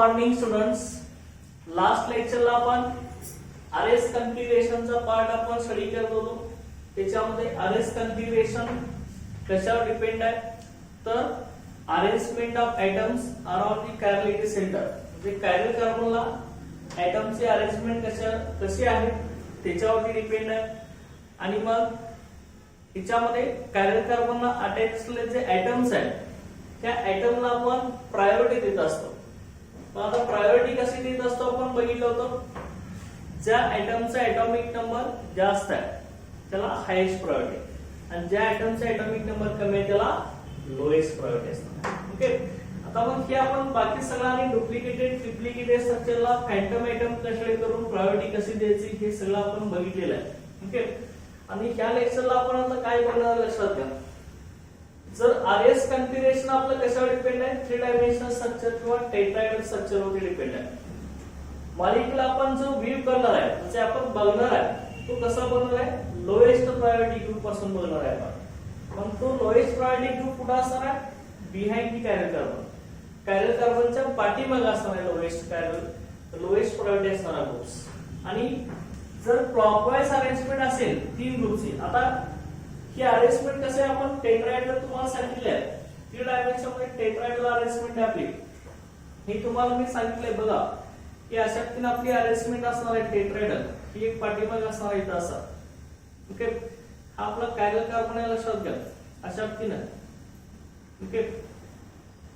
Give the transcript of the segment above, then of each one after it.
Morning students. Last लेक्चरला आपण RS कॉन्फिगरेशनचा part आपण study करत होतो. त्याच्यामध्ये आरएस कॉन्फिगरेशन कशावर डिपेंड आहे तर arrangement of atoms around the chirality centre, म्हणजे कायरल कार्बनला एटमचे अरेंजमेंट कशी आहे त्याच्यावरती डिपेंड आहे. आणि मग त्याच्यामध्ये कायरल कार्बनला अटॅच असलेले जे एटम्स आहेत त्या एटमला आपण प्रायोरिटी देत असतो. पण आता प्रायोरिटी कशी देत असतो आपण बघितलं होतं. ज्या एटमचा एटॉमिक नंबर जास्त आहे त्याला हायेस्ट प्रायोरिटी आणि ज्या एटमचा एटॉमिक नंबर कमी आहे त्याला लोएस्ट प्रायोरिटी असते. ओके. आता मग हे आपण बाकी सगळ्यांनी डुप्लिकेटेड ट्रिप्लिकेटेड स्ट्रक्चरला फॅन्टम एटम कसे करून प्रायोरिटी कशी द्यायची हे सगळं आपण बघितलेलं आहे. ओके. आणि ह्या लेक्चरला आपण आता काय बघणार लक्षात घ्या. जर आरएस कॉन्फिगरेशन आपलं कशावर डिपेंड आहे, 3 डायमेन्शनल स्ट्रक्चर किंवा टेट्राहेड्रल स्ट्रक्चर वरती डिपेंड आहे. मॉलिक्यूल आपण जो व्ह्यू करणार आहे म्हणजे आपण बघणार आहे तो कसा बनणार आहे, लोएस्ट प्रायोरिटी ग्रुप पासून बघणार आहे आपण. मग तो लोएस्ट प्रायोरिटी ग्रुप कुठे असणार आहे, behind the chiral carbon. Chiral कार्बनच्या पाठीमागे असणार आहे लोएस्ट प्रायोरिटी असणारा ग्रुप्स. आणि जर क्लॉकवाइज अरेंजमेंट असेल 3 ग्रुपची, आता ही अरेंजमेंट कसे आपण टेट्राहेड्रल तुम्हाला सांगितले आहे 3 डायमेन्शन मध्ये टेट्राहेड्रल अरेंजमेंट आपली हे तुम्हाला मी सांगितलंय बघा की अशा पद्धतीने आपली अरेंजमेंट असणार आहे टेट्राहेड्रल. ही एक पाठीमागे असणार आहे असा. ओके. हा आपला कायरल कार्बन आहे लक्षात घ्या अशा पद्धतीने. ओके.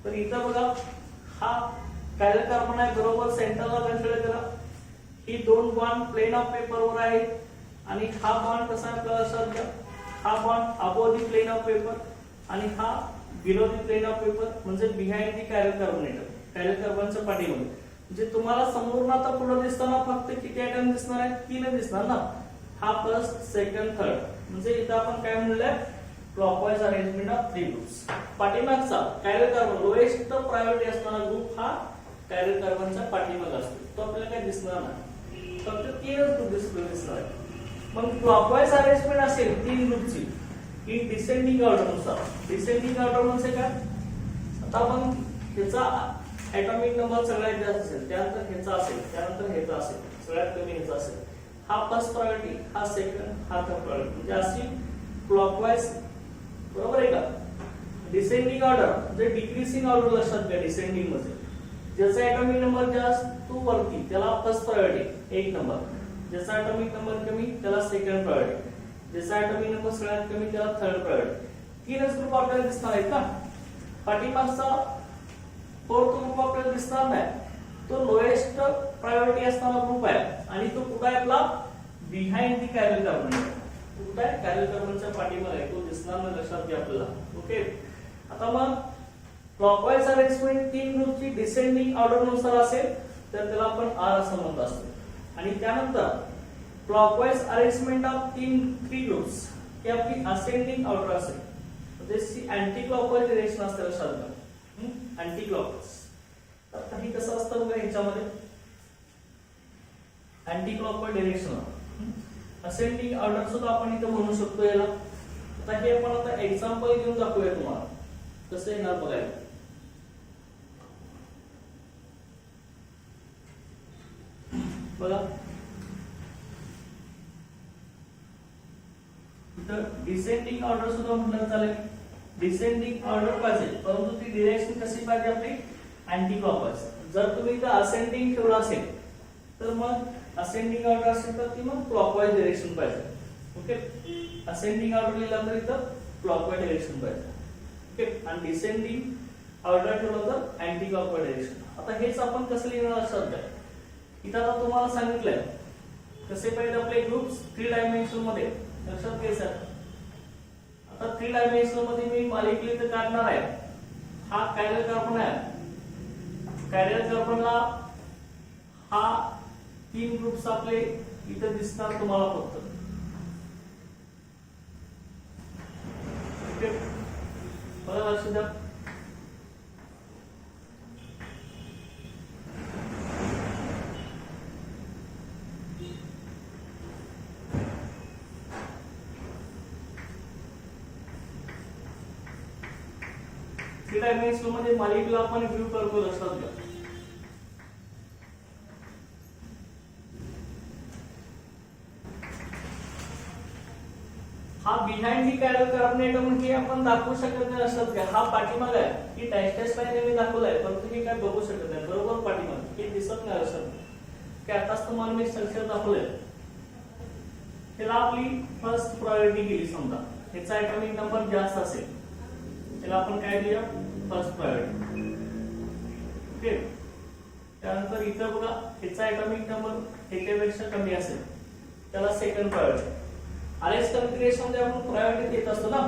तर इथं बघा हा कायरल कार्बन आहे बरोबर सेंटरला कन्सिडर करा. ही 2 बॉन्ड प्लेन ऑफ पेपर वर आहे आणि हा बॉन्ड कसा आहे आपल्याला लक्षात घ्या. हा bond above the plane of paper आणि हा below the plane of paper म्हणजे behind the chiral carbon atom. Chiral कार्बनच्या पाठीमागे म्हणजे तुम्हाला समोरून आता पुढे दिसताना फक्त किती एटम दिसणार आहेत, 3 दिसणार ना. हा फर्स्ट सेकंड थर्ड म्हणजे इथं आपण काय म्हणलं क्लॉकवाइज अरेंजमेंट ऑफ 3 ग्रुप्स. पाठीमागचा कायरल कार्बन लोएस्ट प्रायोरिटी असणारा ग्रुप हा कायरल कार्बनच्या पाठीमागे असतो. तो आपल्याला काय दिसणार नाही, फक्त 3 ग्रुप दिसणार आहे. मग क्लॉकवाइज अरेंजमेंट असेल 3 ग्रुपची इन डिसेंडिंग ऑर्डर नुसार. डिसेंडिंग ऑर्डर म्हणजे काय, आता मग ह्याचा एटॉमिक नंबर सगळ्यात जास्त असेल, त्यानंतर ह्याचा असेल, त्यानंतर ह्याचा असेल, सगळ्यात कमी ह्याचा असेल. हा फर्स्ट प्रायोरिटी, हा सेकंड, हा थर्ड प्रायोरिटी म्हणजे अशी क्लॉकवाइज. बरोबर आहे का. डिसेंडिंग ऑर्डर म्हणजे डिक्रीजिंग ऑर्डर लक्षात घ्या. डिसेंडिंग मध्ये ज्याचा एटॉमिक नंबर जास्त तो वरती त्याला फर्स्ट प्रायोरिटी 1 नंबर, ज्याचा एटॉमिक नंबर कमी त्याला सेकंड प्रायोरिटी, ज्याचा एटॉमिक नंबर सगळ्यात कमी त्याला थर्ड प्रायोरिटी. 3च ग्रुप आपल्याला दिसणार आहेत का. पाठीमागचा 4th ग्रुप आपल्याला दिसणार नाही. तो लोएस्ट प्रायोरिटी असणारा ग्रुप आहे आणि तो कुठे आहे आपला बिहाइंड दी कायरल कार्बन. कुठे आहे, कायरल कार्बनच्या पाठीमागे आहे, तो दिसणार नाही लक्षात घ्या आपल्याला. ओके. आता मग क्लॉकवाइज अरेंजमेंट 3 ग्रुपची डिसेंडिंग ऑर्डर नुसार असेल तर त्याला आपण आर असं म्हणत असतो. आणि त्यानंतर क्लॉकवाइज अरेंजमेंट ऑफ 3 ग्रुप्स ही आपली असेंडिंग ऑर्डर असेल म्हणजे अँटी क्लॉकवाइज डिरेक्शन असते लक्षात घ्या. Anti clockwise. तर हे कसं असतं बघा ह्याच्यामध्ये anti clockwise direction ascending order सुद्धा आपण इथं म्हणू शकतो याला. आता हे आपण आता एक्झाम्पल घेऊन दाखवूया तुम्हाला कसं येणार बघायला. बघा इथं डिसेंडिंग ऑर्डर सुद्धा म्हटलं चालेल. डिसेंडिंग ऑर्डर पाहिजे परंतु ती डिरेक्शन कशी पाहिजे आपली अँटी क्लॉकवाइज. जर तुम्ही इथं असेंडिंग ठेवलं असेल तर मग असेंडिंग ऑर्डर असेल तर ती मग क्लॉकवाइज डिरेक्शन पाहिजे. ओके. असेंडिंग ऑर्डर लिहिला तर इथं क्लॉकवाइज डिरेक्शन पाहिजे. ओके. आणि डिसेंडिंग ऑर्डर ठेवलं तर अँटी क्लॉकवाइज डिरेक्शन. आता हेच आपण कसं लिहिणार लक्षात घ्या. इथं आता तुम्हाला सांगितलंय कसे पाहिजे आपले ग्रुप्स 3 डायमेन्शन मध्ये लक्षात घ्यायचं. आता 3 डायमेन्शन मध्ये मी मॉलिक्यूल इथं काढणार आहे. हा कायरल कार्बन आहे. कायरल कार्बनला हा 3 ग्रुप्स आपले इथं दिसणार तुम्हाला फक्त. बघा लक्ष द्या. डायमेन्शन मध्ये मॉलिक्यूल आपण व्ह्यू करतो लक्षात घ्या. ही कॅरल कार्बोनेटम ही आपण दाखवू शकत नाही असं की हा पाठीमाग आहे ही डॅश लाईन मी दाखवलाय परंतु हे काय बघू शकत नाही बरोबर पाठीमाग हे दिसत नाही असं की आताच तुम्हाला मी स्ट्रक्चर दाखवलंय त्याला आपली फर्स्ट प्रायोरिटी केली समजा ह्याचा ऍटॉमिक नंबर जास्त असेल त्याला आपण काय दिलं फर्स्ट प्रायोरिटी ओके त्यानंतर इथं बघा ह्याचा ऍटॉमिक नंबर ह्याच्यापेक्षा कमी असेल त्याला सेकंड प्रायोरिटी आरएस कॉन्फिगरेशन मध्ये आपण प्रायोरिटी देत असतो ना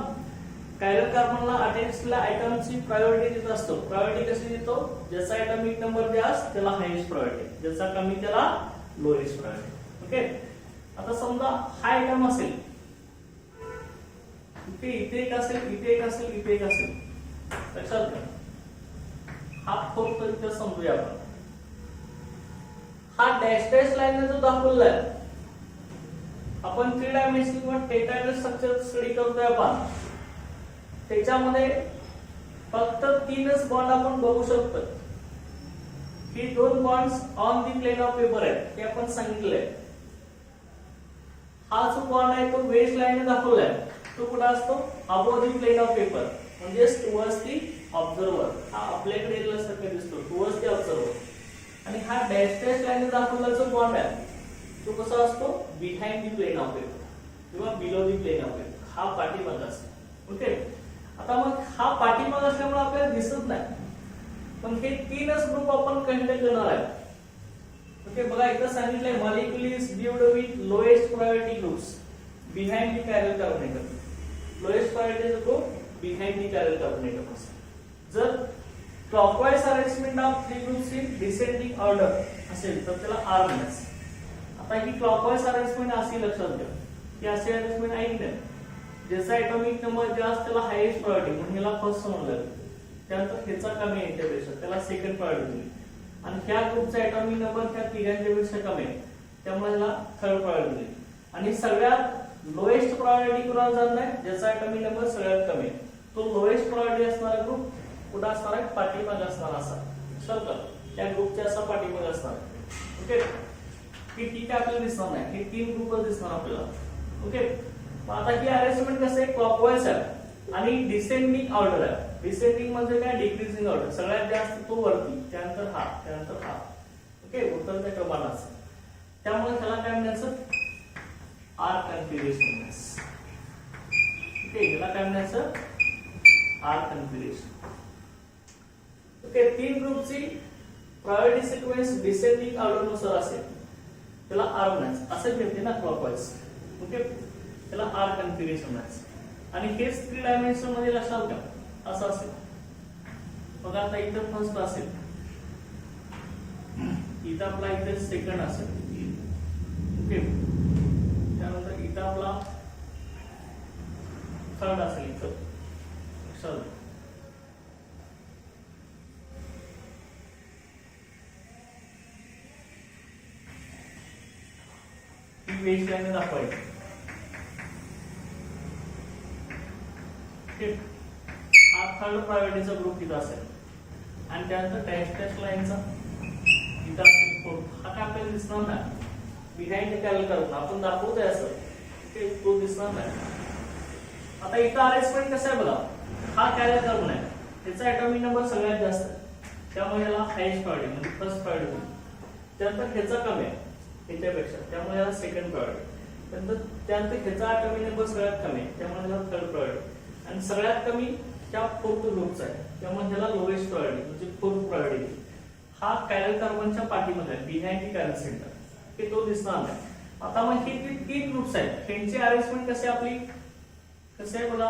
कायरल कार्बनला अटेन्सला आयटमची प्रायोरिटी देत असतो प्रायोरिटी कशी देतो ज्याचा ऍटॉमिक नंबर जास्त त्याला हायेस्ट प्रायोरिटी ज्याचा कमी त्याला लोएस्ट प्रायोरिटी ओके आता समजा हा आयटम असेल इथे एक असेल इथे एक असेल इथे एक असेल लक्षात घ्या हा फोर्थ इथे समजूया आपण हा डॅश लाईन जो दाखवला आहे आपण 3 डायमेन्शनल किंवा टेट्राहेड्रल स्ट्रक्चर स्टडी करतोय आपण त्याच्यामध्ये फक्त 3च बॉन्ड आपण बघू शकतो ही 2 bonds on the plane of paper आहेत हे आपण सांगितलंय हा जो बॉन्ड आहे तो वेज लाईनने दाखवलाय तो कुठे असतो above the plane of paper म्हणजे टुवर्ड्स दी ऑब्झर्वर हा आपल्याकडे येण्यासारखा दिसतो टुवर्ड्स दी ऑब्झर्वर आणि हा डॅश लाईनने दाखवलेला जो बॉन्ड आहे तो कसा असतो behind the plane of paper किंवा below the plane of paper हा पाठीमाग असतो ओके आता मग हा पाठीमाग असल्यामुळे आपल्याला दिसत नाही पण हे 3च ग्रुप आपण कन्सिडर करणार आहे ओके बघा इथं सांगितलंय molecule is viewed with lowest priority groups behind the chiral carbon atom lowest priority group behind the chiral carbon atom जर clockwise arrangement of 3 groups in descending order असेल तर त्याला आर म्हणायचं आता ही क्लॉकवाइज अरेंजमेंट अशी लक्षात घ्या की अशी अरेंजमेंट ऐकणे ज्याचा ऍटॉमिक नंबर जास्त त्याला हायेस्ट प्रायोरिटी म्हणून ह्याला फर्स्ट समजलं त्यानंतर ह्याचा कमी आहे त्यापेक्षा त्याला सेकंड प्रायोरिटी दिली आणि ह्या ग्रुपचा ऍटॉमिक नंबर ह्या तिघांच्या पेक्षा कमी आहे त्यामुळे ह्याला थर्ड प्रायोरिटी दिली आणि सगळ्यात लोएस्ट प्रायोरिटी कुणाला जात नाही ज्याचा ऍटॉमिक नंबर सगळ्यात कमी आहे तो लोएस्ट प्रायोरिटी असणारा ग्रुप कुठं असणार आहे पाठीमाग असणार असा लक्षात त्या ग्रुपच्या असा पाठीमाग असणार ओके ही ठीक आहे आपल्याला दिसणार नाही हे 3 ग्रुपच दिसणार आपल्याला ओके आता ही अरेंजमेंट कसं आहे क्लॉकवाइज आहे आणि डिसेंडिंग ऑर्डर आहे डिसेंडिंग म्हणजे काय डिक्रीजिंग ऑर्डर सगळ्यात जास्त तो वरती त्यानंतर हा ओके उतरत्या क्रमानं त्यामुळे त्याला काय म्हणायचं आर कॉन्फिगरेशन ओके याला काय म्हणायचं आर कॉन्फिगरेशन ओके 3 ग्रुपची प्रायोरिटी सिक्वेन्स डिसेंडिंग ऑर्डर नुसार असेल त्याला आर म्हणायचं असं घेते ना क्लॉकवाइज ओके त्याला आर कॉन्फिगरेशन म्हणायचं आणि हेच 3 डायमेन्शन मध्ये लक्षात घ्या असं असेल बघा आता इथं फर्स्ट असेल इथं आपला इथे सेकंड असेल ओके त्यानंतर इथं आपला थर्ड असेल इथं लक्षात वेज लाईन दाखवायची हा थर्ड प्रायोरिटीचा ग्रुप इथं असेल आणि त्यानंतर डॅश लाईनचा इथं असेल फोर्थ हा काय आपल्याला दिसणार नाही बिहाइंड द कॅरल कार्बन आपण दाखवतोय असं ते तो दिसणार नाही आता इथं अरेंजमेंट कसं आहे बघा हा कॅरल कार्बन आहे त्याचा ऍटॉमिक नंबर सगळ्यात जास्त आहे त्यामुळे याला हायेस्ट प्रायोरिटी म्हणजे फर्स्ट प्रायोरिटी त्यानंतर ह्याचा कमी आहे ह्याच्यापेक्षा त्यामुळे याला सेकंड प्रायोरिटी त्यानंतर ह्याचा ऍटॉमिक नंबर सगळ्यात कमी आहे त्यामुळे याला थर्ड प्रायोरिटी आणि सगळ्यात कमी त्या फोर्थ ग्रुपचा आहे त्यामुळे त्याला लोएस्ट प्रायोरिटी म्हणजे फोर्थ प्रायोरिटी हा कॅरल कार्बनच्या पाठीमध्ये आहे बिहाइंड दी कॅरल सेंटर हे तो दिसणार नाही आता मग हे 3 ग्रुप्स आहेत त्यांची अरेंजमेंट कशी आपली कसे आहे बघा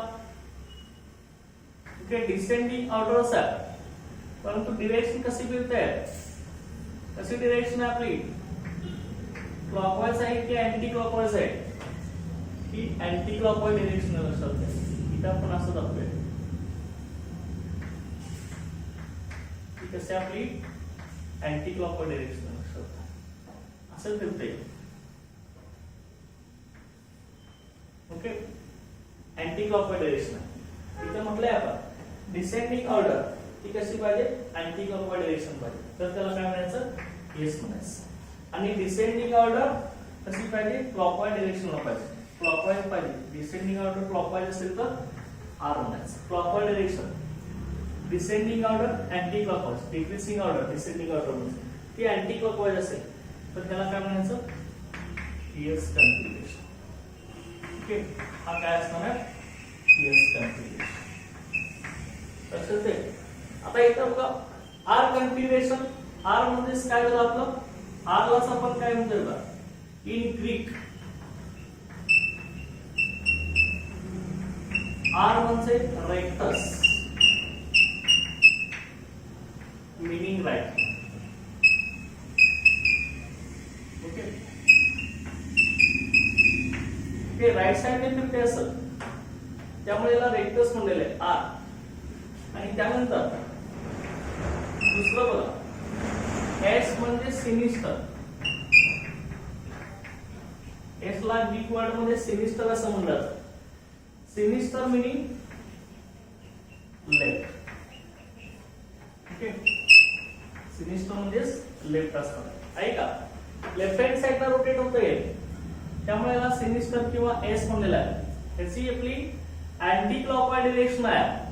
ओके डिसेंडिंग ऑर्डर्स आहे परंतु डिरेक्शन कशी मिळते कशी डिरेक्शन आहे आपली क्लॉकवाइज आहे की अँटी क्लॉकवाइज आहे ही अँटी क्लॉकवाइज डिरेक्शन लक्षात घ्या इथं आपण असं दाखवूया ही कशी आपली अँटी क्लॉकवाइज डिरेक्शन लक्षात असं फिरते ओके अँटी क्लॉकवाइज डिरेक्शन इथं म्हटलंय आपण डिसेंडिंग ऑर्डर ती कशी पाहिजे अँटी क्लॉकवाइज डिरेक्शन पाहिजे तर त्याला काय म्हणायचं येस म्हणायचं आणि डिसेंडिंग ऑर्डर कशी पाहिजे क्लॉकवाइज डिरेक्शनला पाहिजे क्लॉकवाईज पाहिजे, डिसेंडिंग ऑर्डर क्लॉकवाईज असेल तर आर म्हणायचं. Clockwise direction, descending order anti clockwise, decreasing order descending order म्हणजे ती अँटी क्लॉकवाईज असेल तर त्याला काय म्हणायचं, एस कन्फिग्युरेशन. ओके, हा काय असणार आहे, एस कन्फिग्युरेशन. लक्षात आहे. आता इथं बघा आर कन्फिग्युरेशन, आर म्हणजे काय झालं आपलं, आर लाच आपण काय म्हणतो बघा इन ग्रीक, आर म्हणजे रेक्टस मीनिंग राईट. ओके, हे राईट साइडने फिरते असेल त्यामुळे याला रेक्टस म्हणलेलं आहे आर. आणि त्यानंतर दुसरं बघा एस म्हणजे सिनिस्टर. एस ला ग्रीक वर्ड मध्ये सिनिस्टर असं म्हणलं जातं. Sinister meaning left. Okay, sinister म्हणजे लेफ्ट असतं. ऐका, लेफ्ट हँड साइडला रोटेट होतंय त्यामुळे याला सिनिस्टर किंवा एस म्हणलेलं आहे. याची आपली अँटी क्लॉकवाईज डायरेक्शन आहे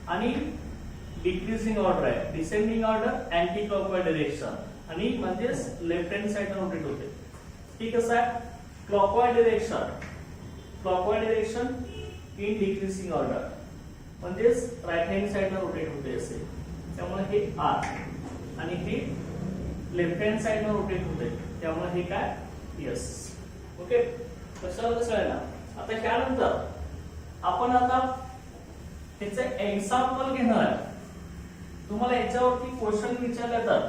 आणि डिक्रीजिंग ऑर्डर आहे, descending order anti clockwise direction आणि म्हणजेच लेफ्ट हँड साइडला रोटेट होते. ठीक कसं आहे, clockwise direction, clockwise direction in decreasing order म्हणजेच राईट हँड साइडला रोटेट होते असे. त्यामुळे हे आर आणि हे लेफ्ट हँड साइडला रोटेट होते त्यामुळे हे काय एस. ओके, कशाला कसं आहे ना. आता त्यानंतर आपण आता त्याचे एक्झाम्पल घेणार आहे. तुम्हाला याच्यावरती क्वेश्चन विचारले तर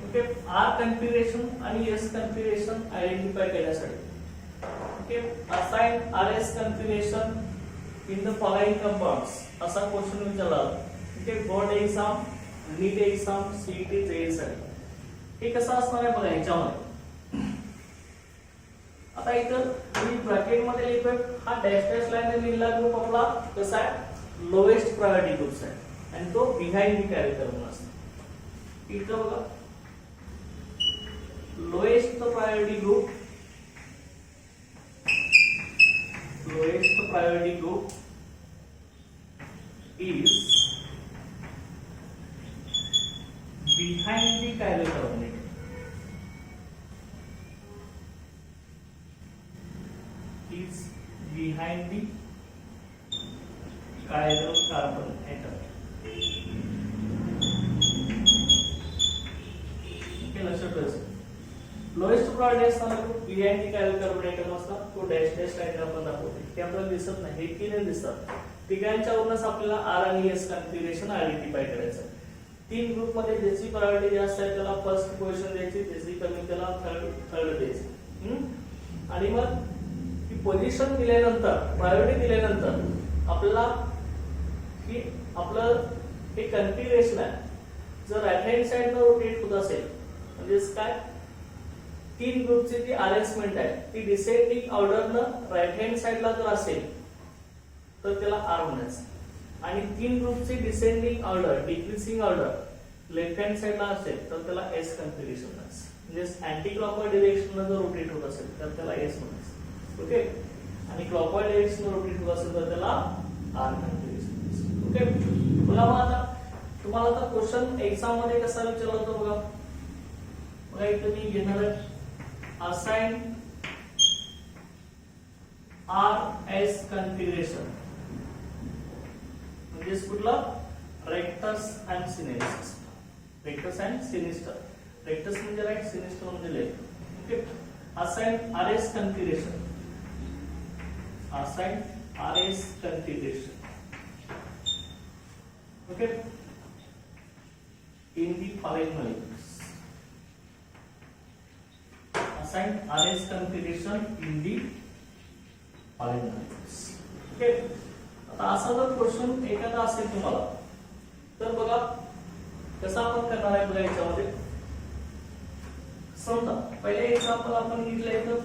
ओके, आर कन्फिग्युरेशन आणि एस कन्फिग्युरेशन आयडेंटिफाय करण्यासाठी. Okay, assign R S configuration in the following compounds असा क्वेश्चन विचारला. Okay, board exam, NEET exam, CET, जेईसाठी हे कसं असणार आहे बघा ह्याच्यामध्ये. आता इथं मी ब्रॅकेट मध्ये लिहितोय, हा डॅश डॅश लाईन लिहिलेला ग्रुप आपला कसा आहे, लोएस्ट प्रायोरिटी ग्रुप आहे आणि तो बिहाइंड द कॅरेक्टर म्हणून असतो. इथं बघा lowest priority group, lowest priority group is behind the chiral carbonate. Is behind the chiral carbon atom. Okay, लक्षात ठेवायचं. लोएस्ट प्रायोरिटी असताना behind the chiral carbon atom असतात, तो डॅश डॅश लाईन आपण दाखवते. ते आपल्याला दिसत नाही, हे क्लिअर दिसतात. तिघांच्यावरूनच आपल्याला आर आणि एस कन्फिग्युरेशन आयडेंटिफाय करायचं. तीन ग्रुप मध्ये ज्याची प्रायोरिटी जास्त आहे त्याला फर्स्ट पोझिशन द्यायची, ज्याची कमी त्याला थर्ड द्यायची. आणि मग ही पोझिशन दिल्यानंतर, प्रायोरिटी दिल्यानंतर आपल्याला की आपलं हे कन्फिग्युरेशन आहे जर राईट हँड साइडला रोटेट होत असेल म्हणजेच काय, तीन ग्रुपची जी अरेंजमेंट आहे ती डिसेंडिंग ऑर्डरनं राईट हँड साइडला जर असेल तर त्याला आर म्हणायचं. आणि तीन ग्रुपची descending order, decreasing order left hand साइडला असेल तर त्याला एस कन्फिग्युरेशन म्हणायचं. म्हणजे अँटी क्लॉकवाईज डायरेक्शनला जर रोटेट होत असेल तर त्याला एस म्हणायचं. ओके, आणि क्लॉकवाईज डायरेक्शनला रोटेट होत असेल तर त्याला आर कन्फिग्युरेशन म्हणायचं. ओके, बघा मग आता तुम्हाला आता क्वेश्चन एक्झाम मध्ये कसा विचारला होता बघा. बघा इथे मी घेणार आहे असाइन आर एस कन्फिग्युरेशन म्हणजे कुठला, rectus and sinister. Rectus and sinister, rectus म्हणजे राईट, सिनिस्टर म्हणजे left. Okay, assign R S configuration, assign R S configuration. Okay, in the following molecules. Assign RS configuration in the following molecules. Okay, आता असा जर question एखादा असेल तुम्हाला तर बघा कसं आपण करणार आहे बघा. याच्यामध्ये समजा पहिले एक्झाम्पल आपण घेतलं इथं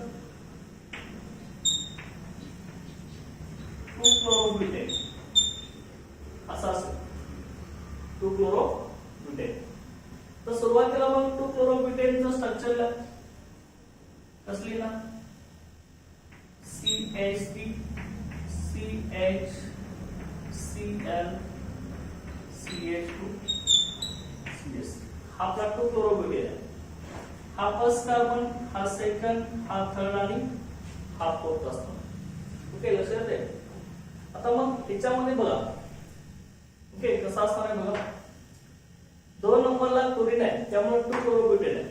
2-chlorobutane असं असेल, 2-chlorobutane. तर सुरुवातीला मग 2-chlorobutaneचं स्ट्रक्चर कसली ना CH3 CH Cl CH2 CH. हा आपला 2 क्लोरोब्युटेन आहे. हा फर्स्ट कार्बन, हा सेकंड, हा थर्ड आणि हा फोर्थ असतो. ओके, लक्षात आहे. आता मग याच्यामध्ये बघा, ओके, कसं असणार आहे बघा. 2 नंबरला क्लोरीन आहे, त्यामुळे 2 क्लोरोब्युटेन आहे.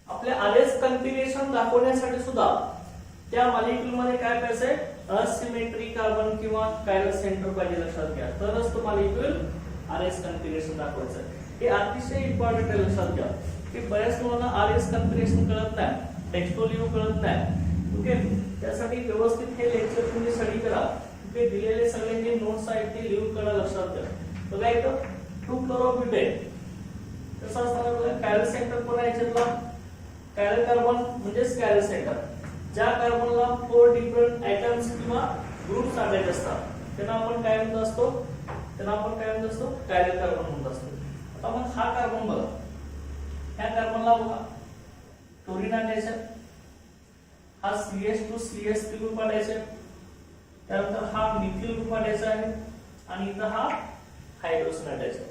आपल्या आरएस कन्फिगरेशन दाखवण्यासाठी सुद्धा त्या मॉलिक्यूल मध्ये काय पाहिजे, असिमेट्री कार्बन किंवा कायरल सेंटर पाहिजे, लक्षात घ्या. तरच तो मॉलिक्यूल आरएस कन्फिगरेशन दाखवायचं आहे. हे अतिशय इम्पॉर्टंट आहे, लक्षात घ्या. की बऱ्याच मुलांना आरएस कन्फिगरेशन कळत नाही, टेक्स्टोलिओ कळत नाही. ओके, त्यासाठी व्यवस्थित हे लेक्चर तुम्ही स्टडी करा. ओके, दिलेले सगळे जे नोट्स आहेत ते लिहून करा, लक्षात घ्या. बघा इथं 2 क्लोरोब्युटेन कसं असणार बघा. कायरल सेंटर कोण आहे याच्यातला, कायरल कार्बन म्हणजेच कायरल सेंटर. ज्या कार्बनला 4 डिफरंट ॲटम्स किंवा ग्रुप्स अटॅच असतात त्यांना आपण काय म्हणत असतो, कायरल कार्बन म्हणत असतो. आता मग हा कार्बन बघा, ह्या कार्बनला बघा क्लोरीन अटॅच आहे, हा CH2 CH3 ग्रुप अटॅच आहे, त्यानंतर हा मिथिल ग्रुप अटॅच आहे आणि इथं हा हायड्रोजन अटॅच आहे.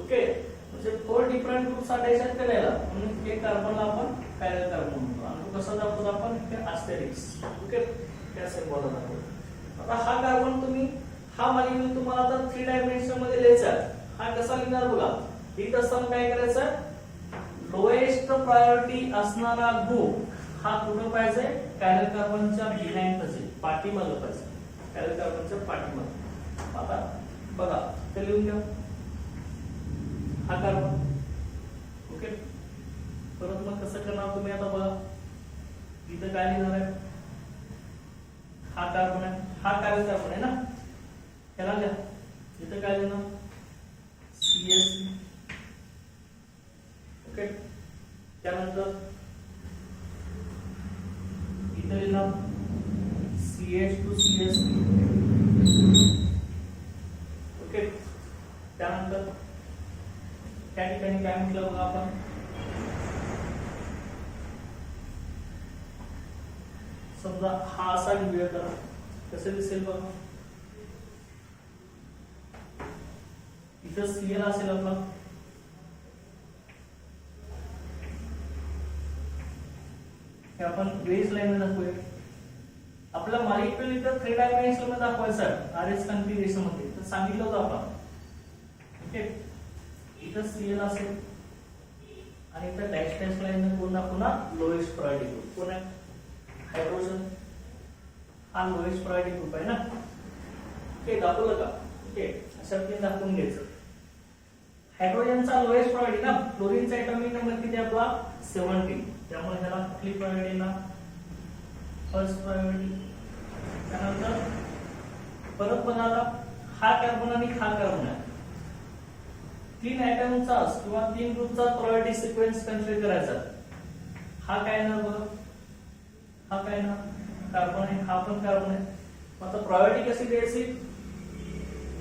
ओके, म्हणजे 4 डिफरंट ग्रुप्स अटॅच आहेत करायला, म्हणून हे कार्बनला आपण कायरल कार्बन म्हणतो. आणि कसं दाखवतो आपण, हे ॲस्टेरिक्स. ओके, त्या सिम्बॉल दाखवतो. आता हा कार्बन तुम्ही, हा मॉलिक्यूल तुम्हाला आता 3 डायमेन्शन मध्ये लिहायचा आहे. हा कसा लिहिणार बघा. लिहित असताना काय करायचं, लोएस्ट प्रायोरिटी असणारा ग्रुप हा कुठं पाहिजे, कायरल कार्बनच्या बिहाइंड पाहिजे, पाठीमागे पाहिजे, कायरल कार्बनच्या पाठीमागे. आता बघा ते लिहून घ्या, हा कार्बन. ओके, परत मग कसं करणार तुम्ही, आता बघा इथं काय लिहिणार आहे, हा कार्बन आहे, हा कायरल कार्बन आहे ना, ह्याला घ्या. इथं काय लिहिणार, CH. ओके, त्यानंतर इथं लिहिणार CH2 CH3. ओके, त्यानंतर त्या ठिकाणी काय म्हटलं बघा आपण, समजा हा असा लिहूया, करा कसं दिसेल बघा. इथं Cl असेल आपला, हे आपण बेस लाईन दाखवूया. आपला मॉलिक्यूल इथं 3 डायमेन्शन मध्ये दाखवायचा आहे आरएस कन्फिगरेशन मध्ये, तर सांगितलं होतं आपण. ओके, इथं Cl असेल आणि इथं डॅश डॅश लाईन कोण दाखवणार, लोएस्ट प्रायोरिटी ग्रुप कोण आहे, हायड्रोजन. हा लोएस्ट प्रायोरिटी ग्रुप आहे ना. ओके, दाखवलं का. ओके, अशा रीतीने दाखवून घ्यायचं. हायड्रोजनचा लोएस्ट प्रायोरिटी ना, क्लोरीनचा एटॉमिक नंबर किती आपला 17, त्यामुळे ह्याला कुठली प्रायोरिटी ना, फर्स्ट प्रायोरिटी. त्यानंतर परत बघा, आता हा कार्बन आणि हा कार्बन आहे, 3 ॲटमचा किंवा 3 ग्रुपचा प्रायोरिटी सिक्वेन्स कन्सिडर करायचा. हा काय ना बघा, हा काय ना कार्बन आहे, हा पण कार्बन आहे. आता प्रायोरिटी कशी द्यायची,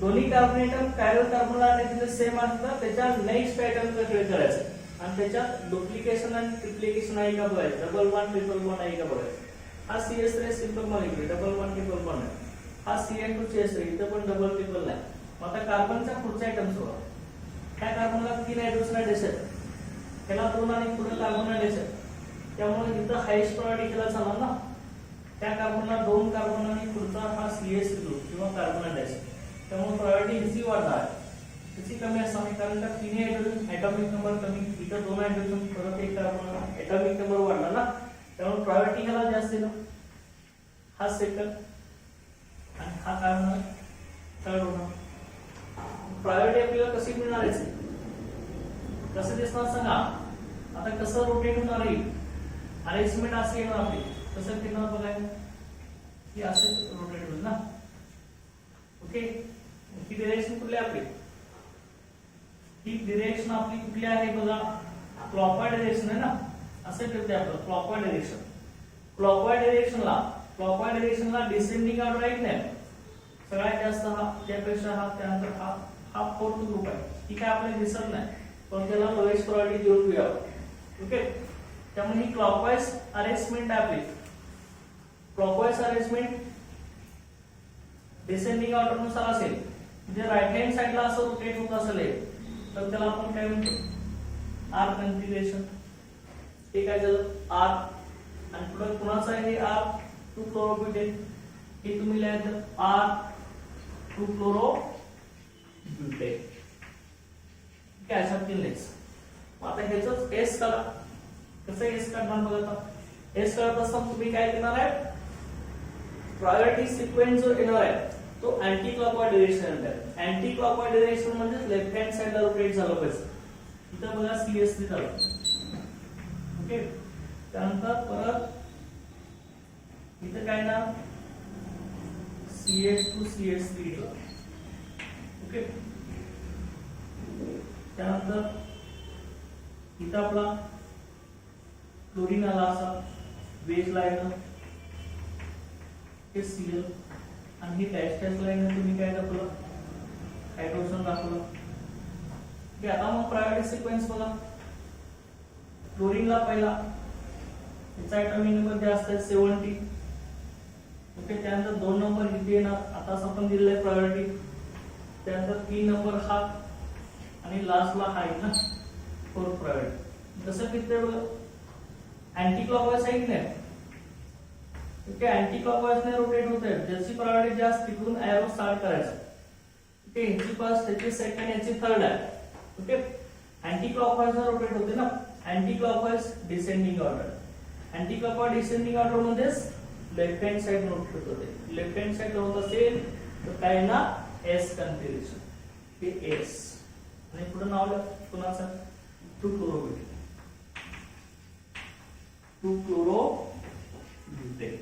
दोन्ही कार्बन ॲटम कायरल कार्बनला तिथे सेम असतं, त्याच्या नेक्स्ट ॲटम कन्सिडर करायचं आणि त्याच्यात डुप्लिकेशन आणि ट्रिप्लिकेशन आहे का बघायचं, डबल बॉन्ड ट्रिपल बॉन्ड आहे का बघायचं. हा CH3 simple molecule, double bond triple bond आहे. हा CH2 CH3, इथं पण डबल ट्रिपल नाही. मग आता कार्बनचा पुढचा ॲटम बघा, ह्या कार्बनला 3 हायड्रोजन अटॅच आहेत, त्याला 2 आणि पुढे कार्बन अटॅच आहेत, त्यामुळे इथं हायस्ट प्रायोरिटी केला चालणार ना. त्या कार्बनला 2 कार्बन आणि पुढचा हा CH ग्रुप किंवा कार्बन अटॅच, त्यामुळे प्रायोरिटी हिची वाढणार, हिची कमी असणार, कारण का 3 हायड्रोजन ॲटॉमिक नंबर कमी, इथं 2 हायड्रोजन परत 1 कार्बन, ॲटॉमिक नंबर वाढला ना, त्यामुळे प्रायोरिटी ह्याला जास्त दिलं. हा सेकंड आणि हा कार्बन थर्ड होणार. प्रायोरिटी आपल्याला कशी मिळणार आहे, कसं दिसणार सांगा. आता कसं रोटेट होणार आहे, अरेंजमेंट असं येणार आपली, कसं फिरणार बघायला, की असं रोटेट होईल ना. ओके, ही डिरेक्शन कुठली आपली, ही डिरेक्शन आपली कुठली आहे बघा, क्लॉकवाईज डिरेक्शन आहे ना. असं करते आपलं क्लॉकवाईज डिरेक्शन. क्लॉकवाईज डिरेक्शनला डिसेंडिंग ऑर्डर आहे नाही, सगळ्यात जास्त हा, त्यापेक्षा हा, त्यानंतर हा, हा फोर्थ ग्रुप आहे. ही काय आपल्याला दिसत नाही, पण त्याला लोएस्ट प्रायोरिटी देऊन घेऊया. ओके, त्यामुळे ही क्लॉकवाईज अरेंजमेंट आहे आपली. क्लॉकवाईज अरेंजमेंट डिसेंडिंग ऑर्डर नुसार असेल, म्हणजे राईट हँड साइडला असं रोटेट होत असेल तर त्याला आपण काय म्हणतो आर कन्फिगरेशन. हे काय झालं आर, आणि पुढे कुणाचं आहे आर 2 क्लोरोब्युटेन, हे तुम्ही लिहायचं आर 2 क्लोरोब्युटेन. काय अशा तीनच. आता ह्याच एस करा, कसं एस काढणार बघा. आता एस करत असताना तुम्ही काय करणार आहे, प्रायोरिटी सिक्वेन्स जो येणार आहे तो अँटी क्लॉकवाईज डिरेक्शन आहे. अँटी क्लॉकवाईज डिरेक्शन म्हणजे लेफ्ट हँड साइडला रोटेट झालं पाहिजे. इथं बघा सीएस3 झालं. ओके, त्यानंतर परत इथं काय ना CH2 CH3 ला. ओके, त्यानंतर इथं आपला क्लोरीन आला असा बेस लाईन हे Cl, आणि ही डॅश डॅश लाईन तुम्ही काय दाखवलं हायड्रोजन दाखवलं. की आता मग प्रायोरिटी सिक्वेन्स बघा. क्लोरीनला पहिला याचा ॲटॉमिक नंबर जास्त आहे 70. ओके, त्यानंतर 2 नंबर इथे येणार, आताच आपण दिलेला आहे प्रायोरिटी. त्यानंतर 3 नंबर हा, आणि लास्टला हा आहे ना 4 प्रायोरिटी. कसं किती बघा अँटी क्लॉकवाईज आहे की नाही. ओके, अँटी क्लॉकवाईज ने रोटेट होत आहे. ज्याची प्रायोरिटी जास्त तिकडून एरो स्टार्ट करायचा. ओके, ह्याची फर्स्ट, ह्याची सेकंड, ह्याची थर्ड आहे. ओके, अँटी क्लॉकवाईज ने रोटेट होते ना. Anti clockwise descending order. Anti clockwise descending order मध्येच लेफ्ट हँड साइड रोटेट होते. लेफ्ट हँड साइड होत असेल तर काय ना एस कन्फिगरेशन, हे एस. आणि पुढे नाव कुणाचं 2 क्लोरोब्युटेन. 2 क्लोरोब्युटेन.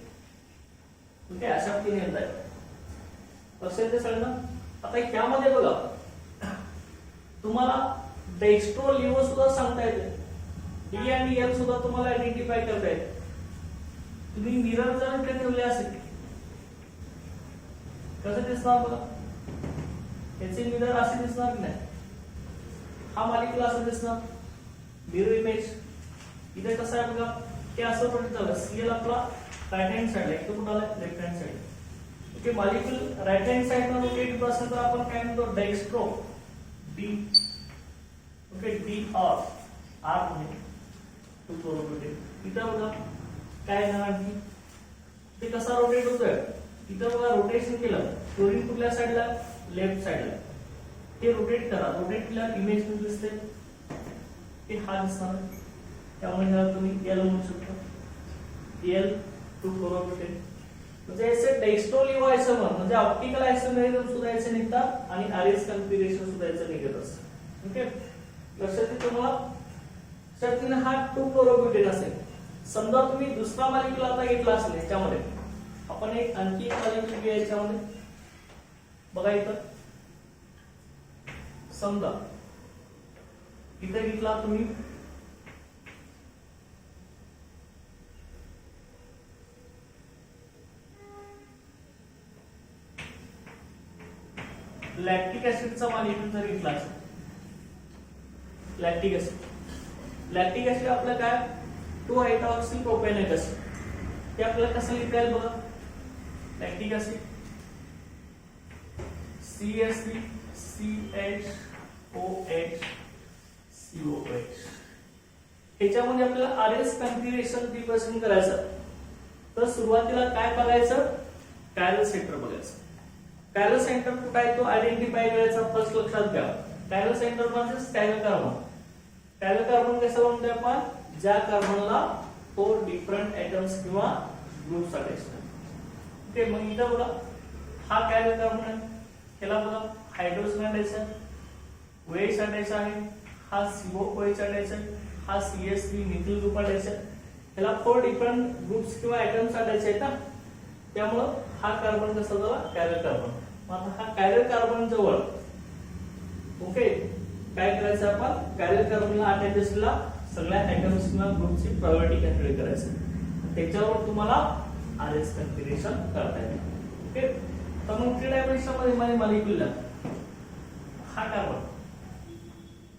ओके, अशा तीन येतात असेल ते सगळं. आता ह्यामध्ये बघा तुम्हाला डेक्स्ट्रो लिव्हो सुद्धा सांगता येते. डी आणि एल सुद्धा तुम्हाला आयडेंटिफाय करता येते. तुम्ही मिरर जर इकडे ठेवले असेल कसं दिसणार बघा. याचे मिरर असे दिसणार की नाही. हा मालिकला असं दिसणार मिरर इमेज. इथे कसं आहे बघा, हे असं रोटेट झालं. सीएल आपला राइट हँड साइड आहे, कुठं आला left hand side. Okay, molecule right hand side ला रोटेट होत असेल तर आपण काय म्हणतो dextro D. Okay, D R R म्हणजे 2 क्लोरोब्युटेन. इथं बघा काय येणार आणखी, ते कसा रोटेट होतोय. इथं बघा रोटेशन केलं, क्लोरीन कुठल्या साइडला लेफ्ट साइडला. हे रोटेट करा, रोटेट केल्यावर इमेज दिसते ते हा दिसणार. त्यामुळे ह्याला तुम्ही एल म्हणू शकता. एल 2 क्लोरोब्युटेन. म्हणजे याचे डेक्स्ट्रो लिव्हो आयसोमर म्हणजे ऑप्टिकल आयसोमेरिझम सुद्धा याचे निघतात, आणि आरएस कन्फिगरेशन सुद्धा याचे निघत असतं. ओके, लक्षात येईल तुम्हाला. त्यातून हा 2 क्लोरोब्युटेन असेल. समजा तुम्ही दुसरा मॉलिक्यूल आता घेतला असेल याच्यामध्ये, आपण एक आणखी एक मॉलिक्यूल घेऊ याच्यामध्ये. बघा इथं समजा इथे घेतला तुम्ही लॅक्टिक ऍसिडचा मॉलिक्यूल जर घेतला असेल. लॅक्टिक ऍसिड, लॅक्टिक ऍसिड आपलं काय 2 हायड्रॉक्सी प्रोपेनोइक ऍसिड. ते आपल्याला कसं लिहिता येईल बघा. Lactic acid CH3 CHOH COH. ह्याच्यामध्ये आपल्याला आरएस कन्फिगरेशन रिप्रेझेंट करायचं. तर सुरुवातीला काय बघायचं, कायरल सेंटर बघायचं. कायरल सेंटर कुठे आहे तो आयडेंटिफाय करायचा. फर्स्ट लक्षात घ्या, कायरल सेंटर म्हणजे स्टॅगर्ड कार्बन. कायरल कार्बन कसं म्हणतो आपण, ज्या कार्बनला 4 डिफरंट ऍटम्स किंवा ग्रुप्स अटॅच. ओके, मग इथं बघा हा कायरल कार्बन आहे. त्याला बघा हायड्रोजन अटॅच, OH अटॅच आहे. हा COOH अटॅच आहे. हा CH3 मिथिल ग्रुप अटॅच आहे. त्याला 4 डिफरंट ग्रुप्स किंवा ऍटम्स अटॅच आहेत ना. त्यामुळं हा कार्बन कसा झाला कायरल कार्बन. आता हा कायरल कार्बन जवळ ओके काय करायचं आपण, कायरल कार्बनला अटॅच असलेला सगळ्या ऍटम्स किंवा ग्रुपची प्रायोरिटी कॅल्क्युलेट करायचं. त्याच्यावर तुम्हाला आरएस कन्फिगरेशन करता येईल. ओके, तर मग 3 डायमेन्शन मध्ये मॉलिक्यूल हा कार्बन,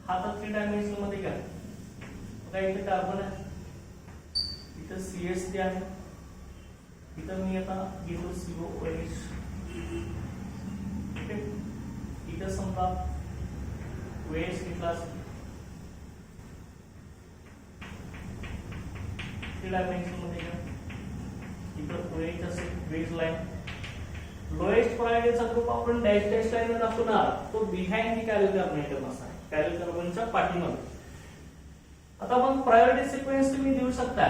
हा तर 3 डायमेन्शन मध्ये काय बघा. इथे कार्बन आहे, इथे CH3 आहे, इथं मी आता घेतो COOH. ओके, इथं समजा OH घेतला थ्री डायमेन्शन मध्ये घ्या. इथं OH असेल बेस लाईन. लोएस्ट प्रायोरिटीचा ग्रुप आपण डॅश डॅश लाईन दाखवणार तो behind the Carol carbon item असा आहे, कॅरल कार्बनच्या पाठीमागे. आता मग प्रायोरिटी सिक्वेन्स तुम्ही देऊ शकता.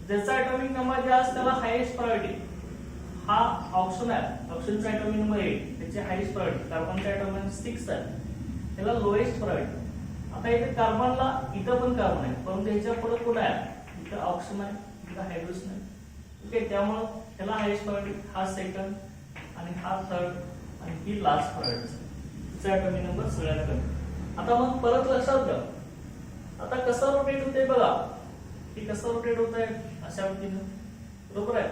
ज्याचा ऍटॉमिक नंबर जास्त त्याला हायेस्ट प्रायोरिटी. हा ऑप्शन आहे, ऑप्शनचा ऍटॉमिक नंबर 8 त्याची हायेस्ट प्रायोरिटी. कार्बनचा ऍटॉमिक नंबर 6 आहे, त्याला लोएस्ट प्रायोरिटी. आता इथे कार्बनला इथं पण कार्बन आहे, परंतु ह्याच्या पुढे कुठे आहे? इथं ऑप्शन आहे, इथं हायड्रोजन आहे. ओके, त्यामुळे त्याला हायेस्ट प्रायोरिटी, हा सेकंड आणि हा थर्ड आणि ही लास्ट प्रायोरिटी. तिचा ऍटॉमिक नंबर सगळ्यात कमी. आता मग परत लक्षात घ्या, आता कसं रोटेट होते बघा. की कसं रोटेट होत आहे अशा पद्धतीनं, बरोबर आहे.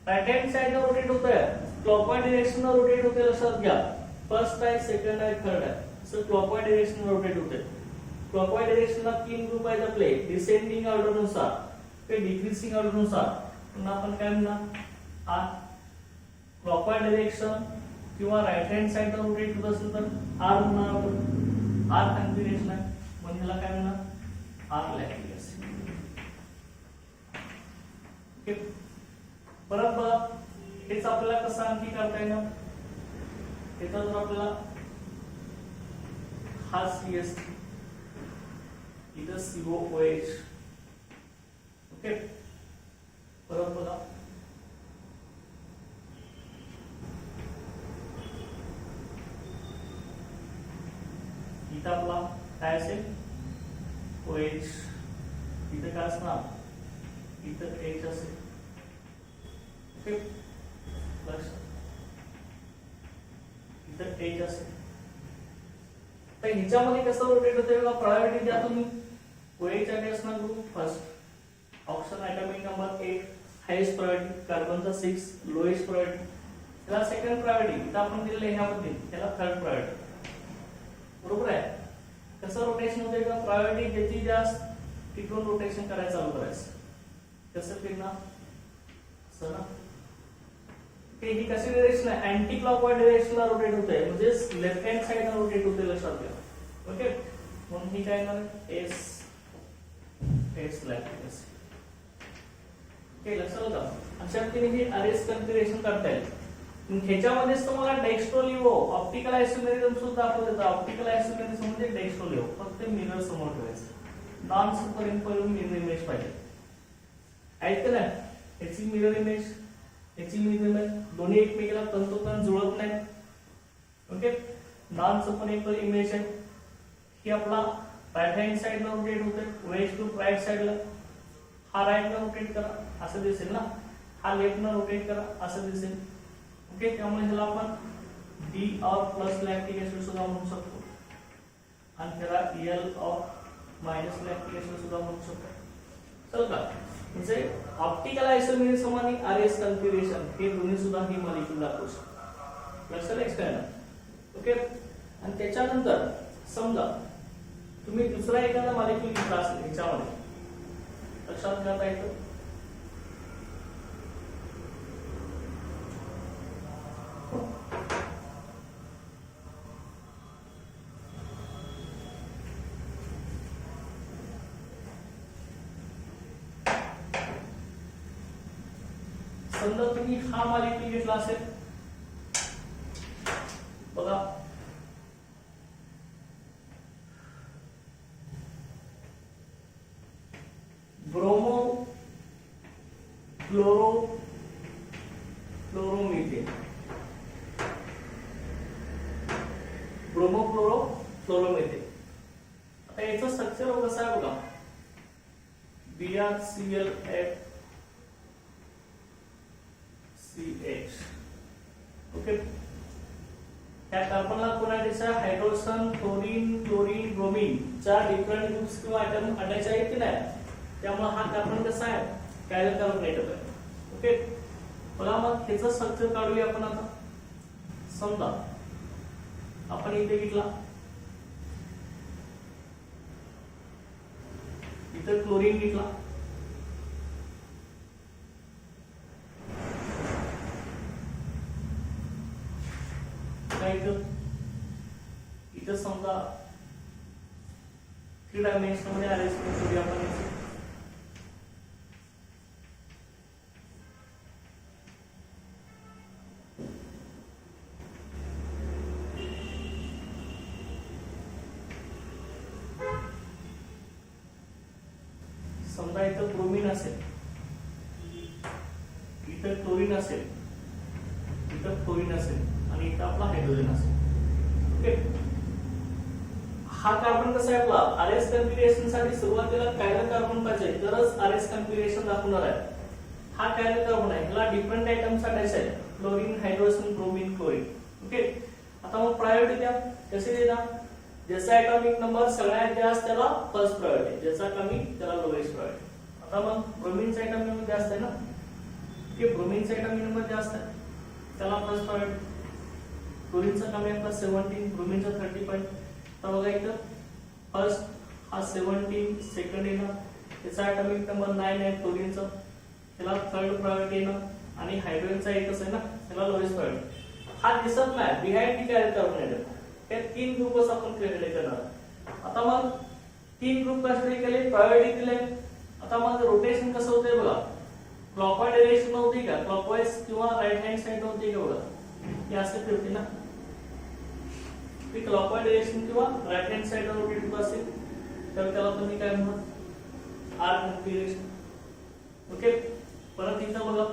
राईट हँड साइडला रोटेट होत आहे, क्लॉकवाईज डायरेक्शनला रोटेट होते. लक्षात घ्या, फर्स्ट आहे, सेकंड आहे, थर्ड आहे, असं क्लॉकवाईज डायरेक्शनला रोटेट होते. क्लॉकवाईज डायरेक्शनला 3 ग्रुप आहेत आपले, डिसेंडिंग ऑर्डर नुसार ते डिक्रीजिंग ऑर्डर नुसार. पुन्हा आपण काय म्हणणार, हा क्लॉकवाईज डायरेक्शन किंवा राईट हँड साइडला रोटेट होत असेल तर आर म्हणणार आपण. आर कॉन्फिगरेशन आहे, म्हणजे ह्याला काय म्हणणार, आर लॅक्टिक ऍसिड. ओके, परत बघा हेच आपल्याला कसं आणखी करता येणार. इथं जर आपल्याला हा CS, इथं COOH. ओके, परत बघा इथं आपला काय असेल, OH. इथं काय असणार, इथं H असेल. ओके, लक्ष, इथं H असेल. तर ह्याच्यामध्ये कसं रोटेट होते बघा. प्रायोरिटी द्या तुम्ही. OH साठी असणार group first, option atomic number 8 highest priority, कार्बनचा 6 लोएस्ट प्रायोरिटी. त्याला सेकंड प्रायोरिटी इथं आपण दिलेलं ह्यामध्ये, त्याला थर्ड प्रायोरिटी. बरोबर आहे. कसं रोटेशन होते का, प्रायोरिटी ज्याची जास्त तिथून रोटेशन करायचं चालू करायचं. कसं फिरणार, असं ना. ही कशी डायरेक्शन आहे, अँटी क्लॉकवाईज डायरेक्शनला रोटेट होते, म्हणजे लेफ्ट हँड साइडला रोटेट होते. लक्षात घ्या. ओके, म्हणून ही काय येणार, S लॅक्टिक ऍसिड. ओके, लक्षात घ्या. अशा पद्धतीने ही अरेस्ट कॉन्फिगरेशन करता येईल. ह्याच्यामध्येच तुम्हाला डेक्स्ट्रोलिव्हो ऑप्टिकल आयसोमेरिझम सुद्धा दाखवत येतं. ऑप्टिकल आयसोमेरिझम म्हणजे डेक्स्ट्रोलिव्हो, फक्त मिरर समोर ठेवायचं. नॉन सुपरइम्पोज मिरर इमेज पाहिजे, आहेत का नाही. ह्याची मिरर इमेज, ह्याची मिरर इमेज, दोन्ही एकमेकाला तंतोतंत जुळत नाही. ओके, नॉन सुपरइम्पोज इमेज आहे. ही आपला राईट हँड साइडला रोटेट होते, OH ग्रुप राईट साइडला. हा राईटला रोटेट करा असं दिसेल ना, हा लेफ्टला रोटेट करा असं दिसेल. ओके, त्यामुळे ह्याला आपण D और प्लस लॅक्टिक ऍसिड सुद्धा म्हणू शकतो आणि त्याला L or minus lactic acid सुद्धा म्हणू शकतो. चल का, म्हणजे ऑप्टिकल आयसोमेरिझम आणि RS कॉन्फिगरेशन हे दोन्ही सुद्धा ही मॉलिक्यूल दाखवू शकतो. लक्षात एक्सटर्नल. ओके, आणि त्याच्यानंतर समजा तुम्ही दुसरा एखादा मॉलिक्यूल घेतला असेल ह्याच्यामध्ये, लक्षात घ्या काय येतं. समजा तुम्ही हा मॉलिक्यूल घेतला असेल, बघा ब्रोमो क्लोरो फ्लोरोमिथेन. Bromo chloro फ्लोरोमिथेन. आता याचं स्ट्रक्चर कसं आहे बघा, BrClF CH. ओके, त्या कार्बनला कोणा दिशा हायड्रोजन, फ्लोरीन, क्लोरीन, ब्रोमीन च्या डिफरंट ग्रुप्स किंवा ऍटम अटॅच आहेत की नाही, त्यामुळे हा कार्बन कसा आहे, कॅरल कार्बोनेटेड आहे. ओके, बघा मग ह्याचं स्ट्रक्चर काढूया आपण. आता समजा आपण इथे घेतला, इथे क्लोरीन घेतला, इथे समजा 3 डायमेन्शन मध्ये अरेंजमेंट करूया आपण याची. समजा इथं ब्रोमीन असेल, इथं क्लोरीन असेल, इथं फ्लोरीन असेल आणि इथं आपला हायड्रोजन असेल. ओके, हा कार्बन कसा आहे आपला आरएस कॉन्फिगरेशन साठी सुरुवातीला कायरल कार्बन पाहिजे तरच आरएस कॉन्फिगरेशन दाखवणार आहे. हा कायरल कार्बन आहे, याला डिफरंट आयटम्स अटॅच आहे, chlorine, hydrogen, bromine, chlorine. Okay, आता मग प्रायोरिटी द्या. कशी देणार? ज्याचा एटॉमिक नंबर सगळ्यात जास्त त्याला फर्स्ट प्रायोरिटी, ज्याचा कमी त्याला लोएस्ट प्रायोरिटी. आता मग ब्रोमीनचा एटॉमिक नंबर जास्त आहे ना, की ब्रोमीनचा एटॉमिक नंबर जास्त आहे त्याला फर्स्ट प्रायोरिटी. क्लोरीनचा कमी आहे आपला 17, ब्रोमीनचा 35. तर बघा इथं फर्स्ट हा 17, सेकंड येणार, त्याचा एटॉमिक नंबर 9 आहे क्लोरीनचा, त्याला थर्ड प्रायोरिटी येणार आणि हायड्रोजनचा एकच आहे ना, त्याला लोएस्ट प्रायोरिटी. हा दिसत नाही बिहाइंड दी कॅरी कार्बन आहे. त्या 3 ग्रुपच आपण क्लिअरली करणार. आता मग 3 ग्रुप कसे केले, प्रायोरिटी दिले. आता मग रोटेशन कसं होतंय बघा, क्लॉकवाइज डायरेक्शन होती का, क्लॉकवाइज किंवा राइट हँड साइड होती का बघा, हे असं फिरते ना. ती क्लॉकवाइज डायरेक्शन किंवा राइट हँड साइड रोटेट होत असेल तर त्याला तुम्ही काय म्हणता, आर कॉन्फिगरेशन. ओके, परत इथं बघा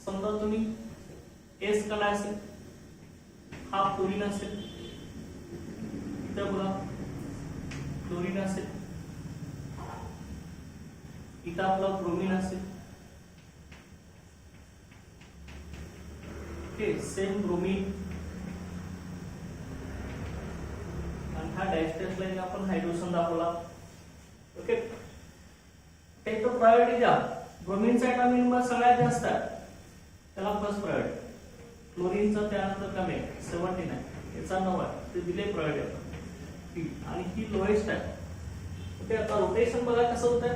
समजा तुम्ही एस कडे असेल, हा फ्लोरीन असेल, इथं बघा क्लोरीन असेल, इथं आपला ब्रोमीन असेल. ओके, सेम ब्रोमीन आणि हा डॅश लाईन आपण हायड्रोजन दाखवला. ओके, ते तो प्रायोरिटी द्या. ब्रोमीनचा एटॉमिक नंबर सगळ्यात जास्त आहे त्याला फर्स्ट प्रायोरिटी, क्लोरीनचा त्यानंतर कमी आहे 17 आहे, याचा 9 आहे, ते दिले प्रायोरिटी आणि ही लोएस्ट आहे. ओके, आता रोटेशन बघा कसं होतंय.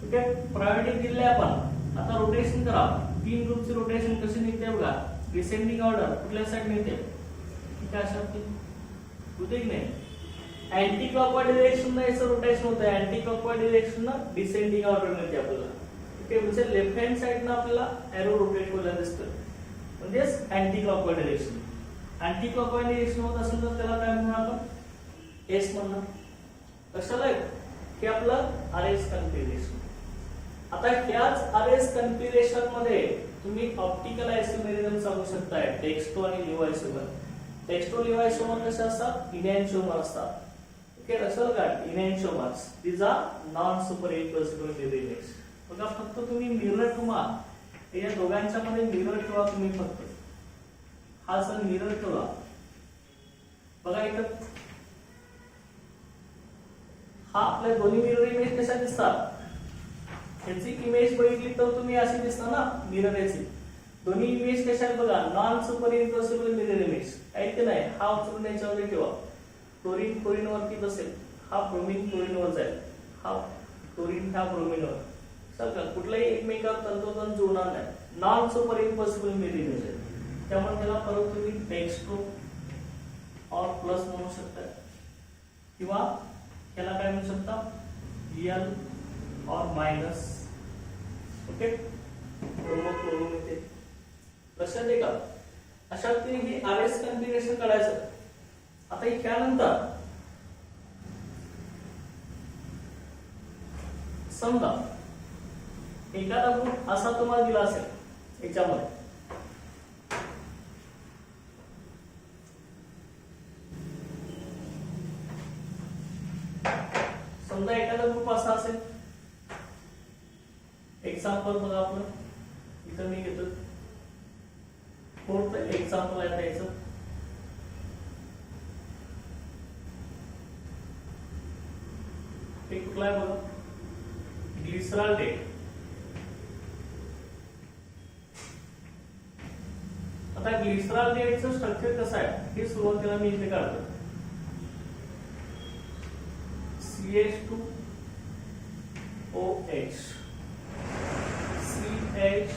ओके, प्रायोरिटी दिली आपण, आता रोटेशन करा. 3 ग्रुपचे रोटेशन कसे निघते बघा, डिसेंडिंग ऑर्डर कुठल्या साइड मिळते, ठीक आहे, अशा होते की नाही. अँटी क्लॉकवाइज डायरेक्शन ने याचं रोटेशन होतं, अँटी क्लॉकवाइज डायरेक्शन ना डिसेंडिंग ऑर्डर मिळते आपल्याला. ओके, म्हणजे लेफ्ट हँड साइड ना आपल्याला एरो रोटेट व्हायला दिसतं, म्हणजेच anti clockwise direction. Anti clockwise direction होत असेल तर त्याला काय म्हणू आपण, एस म्हणणार. कशाला की आपलं आरएस कॉन्फिगरेशन. आता ह्याच आरएस कॉन्फिगरेशन मध्ये तुम्ही ऑप्टिकल आयसोमेरिझम सांगू शकताय, टेक्स्टो आणि लिव्ह आयसोमर. टेक्स्टो लिव्ह आयसोमर कसे असतात, इनॅन्शिओमर असतात. ओके, रसल गाठ enantiomers, these are non superimposable mirror image. बघा फक्त तुम्ही मिरर ठेवा, या दोघांच्या मध्ये मिरर ठेवा तुम्ही फक्त. हा जर मिरर ठेवला बघा इथं, हा आपल्या दोन्ही मिरर इमेज कशा दिसतात, याची इमेज बघितली तर तुम्ही अशी दिसणार ना मिरर याची. दोन्ही इमेज कशा आहेत बघा, non super impossible mirror image आहे की नाही. हा उचलून याच्यावर ठेवा, क्लोरीन क्लोरीन वरती बसेल, हा ब्रोमीन क्लोरीन वर जाईल, हा क्लोरीन ह्या ब्रोमीन वर. सगळं कुठलाही एकमेकावर तंतोतंत जुळणार नाही, non super impossible mirror image आहे. त्यामुळे त्याला परत तुम्ही टेक्स्टो और प्लस म्हणू शकता किंवा याला काय म्हणू शकता, L or minus. Okay, bromo chloro येते. लक्षात आहे का, अशा ही आरएस कॉन्फिगरेशन काढायचं. आता यानंतर समजा एखादा ग्रुप असा तुम्हाला दिला असेल याच्यामध्ये, समजा एखादा ग्रुप असा असेल, एक्झाम्पल बघा आपलं इथं मी घेतो, 4th एक्झाम्पल आहे त्याचं. हे कुठला आहे बघा, ग्लिसरॉल्डेट. आता ग्लिसरॉल्डेटचं स्ट्रक्चर कसं आहे हे सुरुवातीला मी इथे काढतो. CH2OH, CH,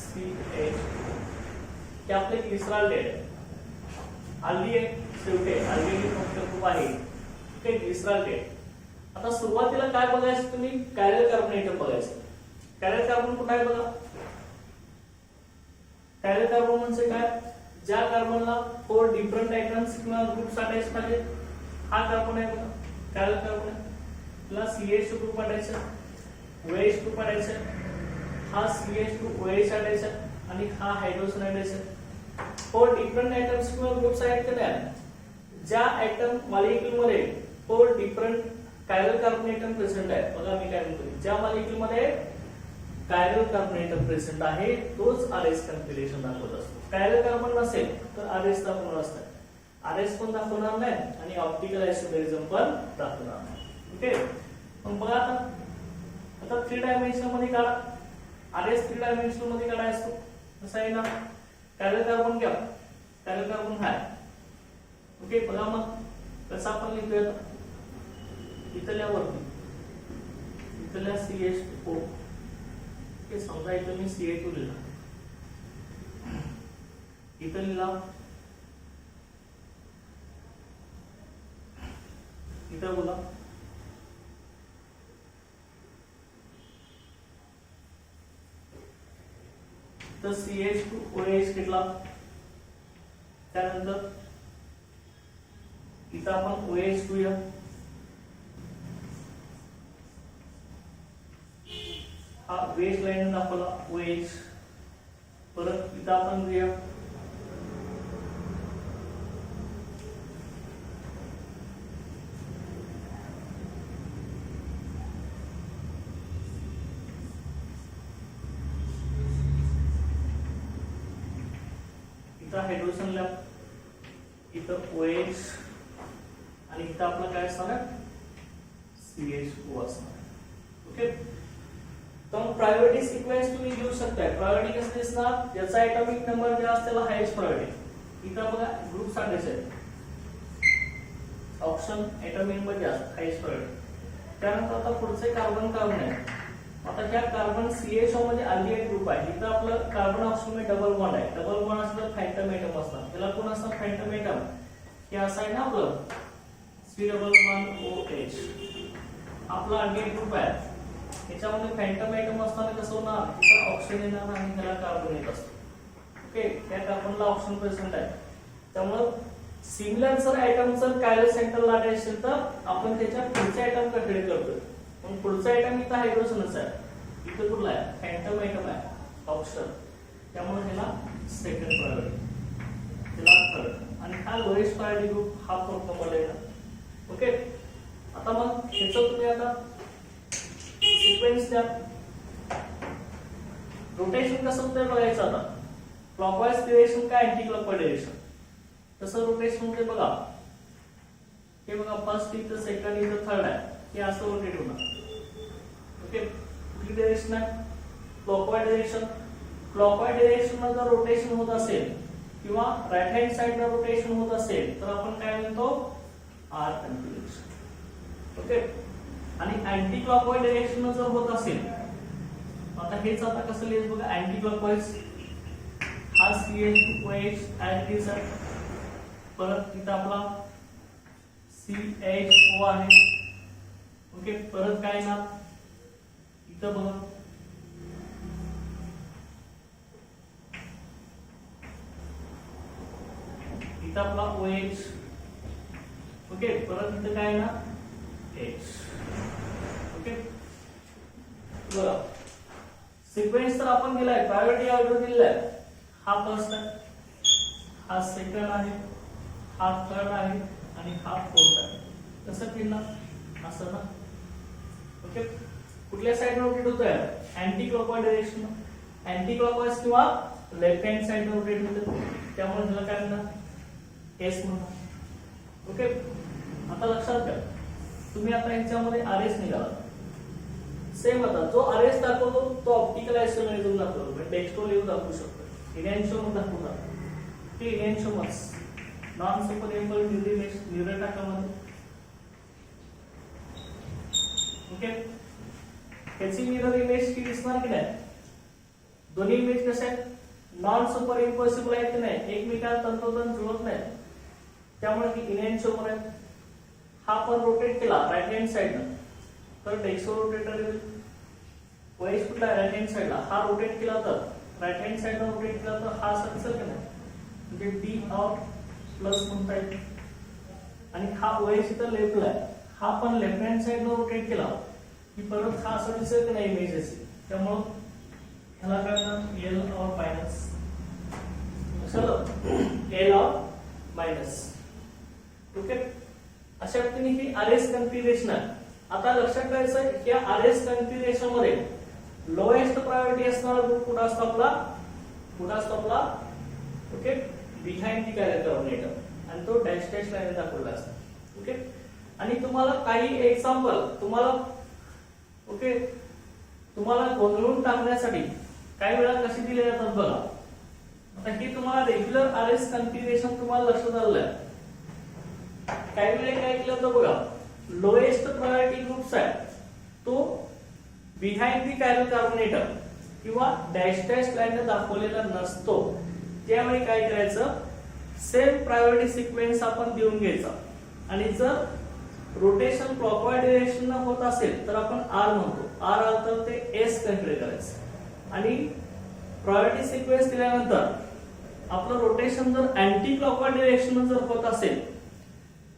CH, हे आपले ग्लिसरॉल्डेट आहे. अल्डिहाइड शेवटे अल्डिहाइड फंक्शन ग्रुप आहे. Okay glycerol. आता सुरुवातीला काय बघायचं तुम्ही कायरल कार्बन एटम बघायचं. कायरल कार्बन कुठे आहे बघा. कायरल कार्बन म्हणजे काय, ज्या कार्बनला 4 डिफरंट आयटम्स किंवा ग्रुप्स अटॅच आहेत. हा कार्बन आहे बघा कायरल कार्बन आहे. त्याला CH2 ग्रुप अटॅच आहे, OH ग्रुप अटॅच आहे. हा CH2 OH अटॅच आहे आणि हा हायड्रोजन अटॅच आहे. 4 डिफरंट आयटम्स किंवा ग्रुप्स आहेत का नाही. ज्या आयटम मॉलिक्यूल मध्ये 4 different chiral carbon atom present आहे. बघा मी काय म्हणतो, ज्या मॉलिक्यूल मध्ये कायरल कार्बन एटम प्रेझेंट आहे तोच RS कॉन्फिगरेशन दाखवत असतो. कायरल कार्बन नसेल तर RS दाखवणार असतात. RS पण दाखवणार नाही आणि ऑप्टिकल आयसोमेरिझम पण दाखवणार नाही. ओके मग बघा आता 3 डायमेन्शन मध्ये काढा. RS 3 डायमेन्शन मध्ये काढायचा असतो. कसं आहे ना, कायरल कार्बन घ्या, कायरल कार्बन आहे. ओके बघा मग कसं आपण लिहितोय. इथल्यावरती इथल्या CH2O. ओके समजा इथं मी CH2 लिहिला, इथं लिहिला, इथं बोला, तर CH2OH घेतला. त्यानंतर इथं आपण OH घेऊया. हा बेस लाईन दाखवला OH. परत इथं आपण घेऊया हायड्रोजन लॅब, इथं OH आणि इथं आपलं काय असणार CH2 असणार. ओके तर प्रायोरिटी सिक्वेन्स तुम्ही घेऊ शकता. प्रायोरिटी कसं दिसणार, ज्याचा एटॉमिक नंबर जे असतो त्याला हायेस्ट प्रायोरिटी. इथं बघा ग्रुप सांगायचे ऑप्शन एटॉमिक नंबर जास्त हायेस्ट प्रायोरिटी. त्यानंतर आता पुढचे कार्बन कार्बन आहे. आता ह्या कार्बन CHO मध्ये अल्डिहाइड ग्रुप आहे. इथं आपलं कार्बन ऑक्सिजन मध्ये डबल बॉन्ड आहे. डबल बॉन्ड असलं फॅन्टम एटम असतात. त्याला कोण असतात फॅन्टम एटम. हे असं आहे ना आपलं C डबल बॉन्ड OH. आपला अल्डिहाइड ग्रुप आहे. याच्यामध्ये फॅन्टम आयटम असताना कसं होणार, तिथं ऑक्सिजन येणार आणि त्याला कार्बन येत असतो. ओके त्या कार्बनला ऑक्सिजन प्रेझेंट आहे. त्यामुळे सिमिलर जर आयटम जर कायरल सेंटरला अटॅच असेल तर आपण त्याच्या पुढच्या आयटम कडे करतो. मग पुढचा आयटम इथं हायड्रोजनच आहे. इथं कुठला आहे फॅन्टम आयटम आहे ऑक्सिजन. त्यामुळे ह्याला सेकंड प्रायोरिटी, त्याला थर्ड आणि हा लोएस्ट प्रायोरिटी ग्रुप हा फोर्थ नंबरला येणार. ओके आता मग ह्याचं तुम्ही आता सिक्वेन्स द्या. रोटेशन कसं होतंय बघायचं. आता क्लॉकवाइज डिरेक्शन काय अँटी क्लॉकवाइज डिरेक्शन तसं रोटेशन मध्ये बघा. हे बघा फर्स्ट इथं सेकंड इथं थर्ड आहे. हे असं रोटेट होणार. ओके कुठली डिरेक्शन आहे क्लॉकवाइज डिरेक्शन. क्लॉकवाइज डिरेक्शन जर रोटेशन होत असेल किंवा राईट हँड साइडला रोटेशन होत असेल तर आपण काय म्हणतो आर कॉन्फिगरेशन. ओके आणि अँटी क्लॉकवाइज डायरेक्शन जर होत असेल, आता हेच आता कसं लिहायचं बघा. अँटी क्लॉकवाइज हा CH2OH ऍड इज आहे. परत इथं आपला CHO आहे. ओके परत काय ना इथं बघा इथं आपला OH. ओके परत इथं काय ना H. ओके बघा सिक्वेन्स तर आपण दिलाय, प्रायोरिटी ऑर्डर दिलाय. हा फर्स्ट आहे, हा सेकंड आहे, हा थर्ड आहे आणि हा फोर्थ आहे. कसं केलं असं ना. ओके कुठल्या साइड रोटेट होत आहे anti clockwise direction. Anti clockwise किंवा लेफ्ट हँड साइड रोटेट होतं. त्यामुळे त्याला काय म्हणतात एस म्हणतात. ओके आता लक्षात घ्या तुम्ही आता ह्याच्यामध्ये RS निघाला. सेम आता जो RS दाखवतो तो ऑप्टिकल आयसोमेरिझम दाखवतो. म्हणजे डेक्स्ट्रोलिव्ह दाखवू शकतो, इनॅन्शियम दाखवतात. ते इनॅन्शियमच नॉन सुपरइम्पल न्यूरल टाकामध्ये. ओके त्याची मिरर इमेज की दिसणार की नाही. दोन्ही इमेज कसे आहेत नॉन सुपर इम्पॉसिबल आहेत की नाही, एकमेकांना तंतोतंत जुळत नाही. त्यामुळे ही इनॅन्शिओमर आहे. हा पण रोटेट केला राईट हँड साइडनं तर डेक्सो रोटेटर येईल. OH कुठला राईट हँड साइडला, हा रोटेट केला तर राईट हँड साइडनं रोटेट केला तर हा सक्सेल का नाही, म्हणजे डी आउट प्लस म्हणता येईल. आणि हा OH इथं लेफ्टला आहे, हा पण लेफ्ट हँड साइडनं रोटेट केला की परत हा असं दिसेल की नाही इमेज असेल. त्यामुळं ह्याला काय म्हणतात एल और मायनस. चलो एल और मायनस. ओके, अशा पद्धतीने ही आरएस कन्फिगरेशन आहे. आता लक्षात ठेवायचं या आरएस कन्फिगरेशन मध्ये लोएस्ट प्रायोरिटी असणारा ग्रुप कुठं असतो आपला okay behind the carrier terminator आणि तो डॅश डॅश लाईन दाखवला असतो. ओके, आणि तुम्हाला काही एक्झाम्पल तुम्हाला गोंधळून टाकण्यासाठी काही वेळा कशी दिले जातात बघा. आता हे तुम्हाला रेग्युलर आरएस कन्फिगरेशन तुम्हाला लक्षात आलं आहे. काही वेळा काय केलं होतं बघा, लोएस्ट प्रायोरिटी ग्रुप्स आहे तो बिहाइंड दी कॅरियर कार्बोनेटर किंवा डॅश डॅश लाईन दाखवलेला नसतो. त्यावेळी काय करायचं, सेम प्रायोरिटी सिक्वेन्स आपण देऊन घ्यायचा आणि जर रोटेशन क्लॉकवाईज डायरेक्शन होत असेल तर आपण आर म्हणतो, आर आलं तर ते एस कन्सिडर करायचं. आणि प्रायोरिटी सिक्वेन्स दिल्यानंतर आपलं रोटेशन जर अँटी क्लॉकवाईज डायरेक्शन जर होत असेल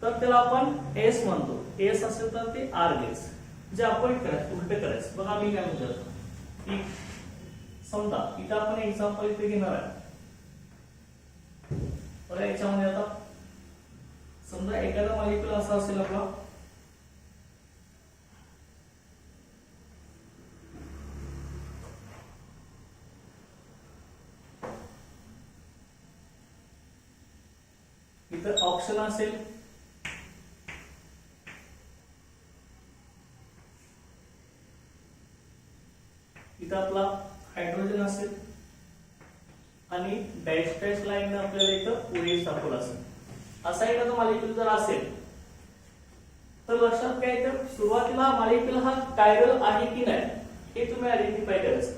तर त्याला आपण एस म्हणतो. एस असेल तर ते आर घ्यायचं, जे अपोजिट करायचं, उलट करायचं. बघा मी काय म्हणतो की समजा इथं आपण एक्झाम्पल इथे घेणार आहे. बघा याच्यामध्ये आता समजा एखादा मॉलिक्यूल असा असेल आपला इथं ऑप्शन असेल इथं आपला हायड्रोजन असेल आणि डॅश डॅश लाईन आपल्याला इथं OH दाखवला असेल. असा एखादा मॉलिक्यूल जर असेल तर लक्षात घ्या इथं सुरुवातीला मॉलिक्यूल हा कायरल आहे की नाही हे तुम्ही आयडेंटिफाय करायचं.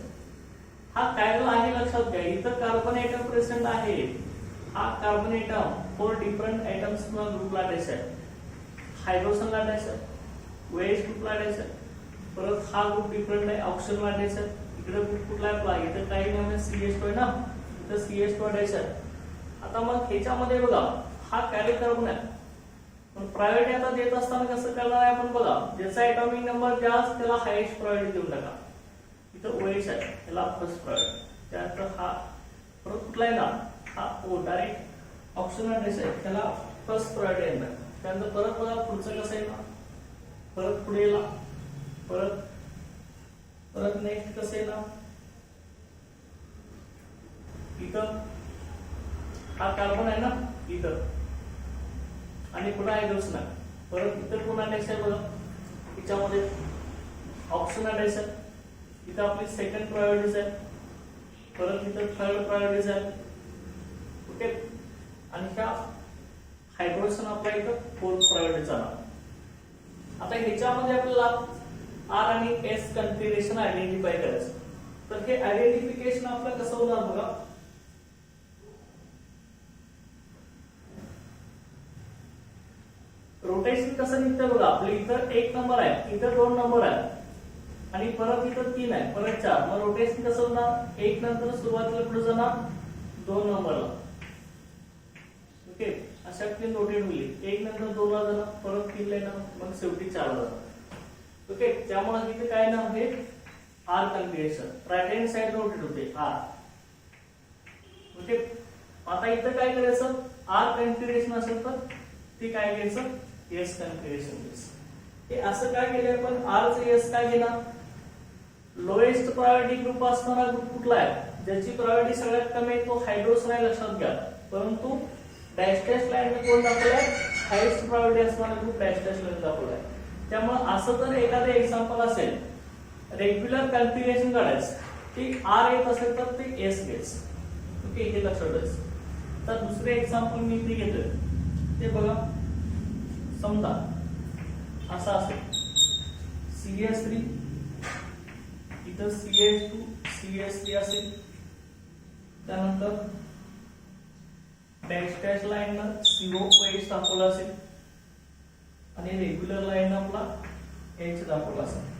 हा कायरल आहे लक्षात घ्या. इथं कार्बन एटम प्रेझेंट आहे. हा कार्बन एटम 4 डिफरंट एटम्स ग्रुपला अटॅच आहे. हायड्रोजनला अटॅच आहे, OH ग्रुपला अटॅच आहे. परत हा ग्रुप डिफरंट आहे, ऑक्सिजनला अटॅच आहे. इकडे ग्रुप कुठला आहे आपला, इथं काही नाही CH2 आहे ना, इथं CH2 अटॅच आहे. आता मग ह्याच्यामध्ये बघा हा कॅरियर कार्बन आहे, पण प्रायोरिटी आता देत असताना कसं करणार आहे आपण बघा, ज्याचा एटॉमिक नंबर जास्त त्याला हायेस्ट प्रायोरिटी देऊन टाका. इथं OH आहे त्याला फर्स्ट प्रायोरिटी, त्यानंतर हा परत कुठला आहे ना हा O डायरेक्ट ऑप्शन अटॅच आहे त्याला फर्स्ट प्रायोरिटी येणार. त्यानंतर परत बघा पुढचं कसं आहे ना, परत पुढे येला परत नेक्स्ट कसं आहे ना, इथं हा कार्बन आहे ना इथं आणि पुन्हा हायड्रोजन आहे. परत इथं पुन्हा अटॅच आहे बघा, याच्यामध्ये ऑप्शन अटॅच आहे. इथं आपली सेकंड प्रायोरिटीज आहे, परत इथं थर्ड प्रायोरिटीज आहे. ओके, आणि ह्या हायड्रोजन आपल्या इथं फोर्थ प्रायोरिटी जाणार. आता ह्याच्यामध्ये आपल्याला आर आणि एस कन्फिगरेशन आयडेंटिफाय करायचं. तर हे आयडेंटिफिकेशन आपलं कसं होणार बघा, रोटेशन कसं निघतं बघा. आपलं इथं 1 नंबर आहे, इथं 2 नंबर आहे आणि परत इथं 3 आहे, परत 4. मग रोटेशन कसं होणार, 1 नंतर सुरुवातीला पुढे जाणार 2 नंबरला. ओके, अशा 3 रोटेट होईल. 1 नंतर 2 ला जाणार, परत 3 ला येणार, मग शेवटी 4 ला जाणार. ओके, त्यामुळे इथे काय नाव आहे R configuration. Right hand side rotate होते आर. ओके, आता इथं काय करायचं, आर कन्फिगरेशन असेल तर ते काय घ्यायचं, एस कन्फिगरेशन घ्यायचं. हे असं काय केलंय आपण, आर चे एस काय घेणार, लोएस्ट प्रायोरिटी ग्रुप असणारा ग्रुप कुठला आहे, ज्याची प्रायोरिटी सगळ्यात कमी आहे तो हायड्रोजन आहे लक्षात घ्या. परंतु डॅश डॅश लाईन कोण दाखवलाय, हायेस्ट प्रायोरिटी असणारा ग्रुप डॅश डॅश लाईन दाखवलाय. त्यामुळे असं जर एखादं एक्झाम्पल असेल, रेग्युलर कन्फिगरेशन काढायचं, ती आर येत असेल तर ते एस घ्यायचं. ओके, हे लक्षात ठेवायचं. तर दुसरे एक्झाम्पल मी इथे घेतोय ते बघा. समजा असा असेल CH3, इथं CH2 CH3 असेल, त्यानंतर डॅश डॅश लाईन CO दाखवला असेल आणि रेग्युलर लाईन आपला H दाखवला असेल.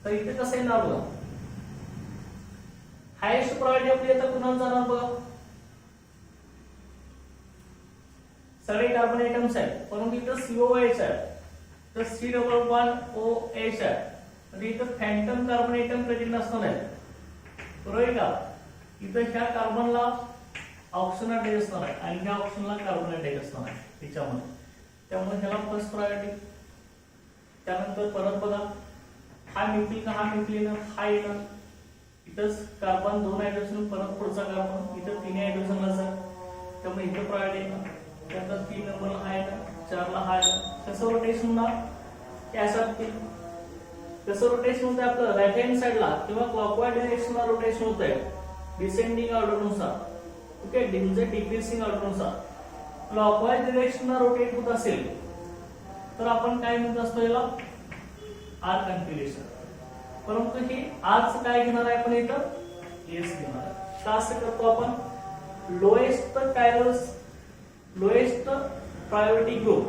तर इथे कसं येणार बघा, हायेस्ट प्रायोरिटी आपली आता कुणाला जाणार बघा, सगळे कार्बन आयटम्स आहेत परंतु इथं COH आहे तर C++OH आहे म्हणजे इथं फॅन्टम कार्बन आयटम प्रेझेंट असणार आहे, बरोबर का. इथं ह्या कार्बनला ऑक्सिजन अटॅच असणार आहे आणि ह्या ऑक्सिजनला कार्बन अटॅच असणार आहे त्याच्यामध्ये, त्यामुळे ह्याला फर्स्ट प्रायोरिटी. त्यानंतर परत बघा हा न्यूक्लिन हा येणार, इथंच कार्बन 2 हायड्रोजन परत पुढचा कार्बन इथं 3 हायड्रोजन असेल त्यामुळे इथं प्रायोरिटी येणार. त्यानंतर 3 नंबरला हा येणार, 4ला हा येणार. कसं रोटेशनला कसं रोटेशन होतं आपलं राईट हँड साइडला किंवा क्लॉकवाईज डायरेक्शनला रोटेशन होतंय डिसेंडिंग ऑर्डरनुसार, ओके, म्हणजे डिक्रीजिंग ऑर्डरनुसार. क्लॉकवाईज डायरेक्शनला रोटेट होत असेल तर आपण काय म्हणत असतो याला आर कन्फिग्युरेशन, परंतु हे आरचं काय घेणार आहे आपण इथं एस घेणार आहे. का असं करतो आपण, लोएस्ट प्रायोरिटी ग्रुप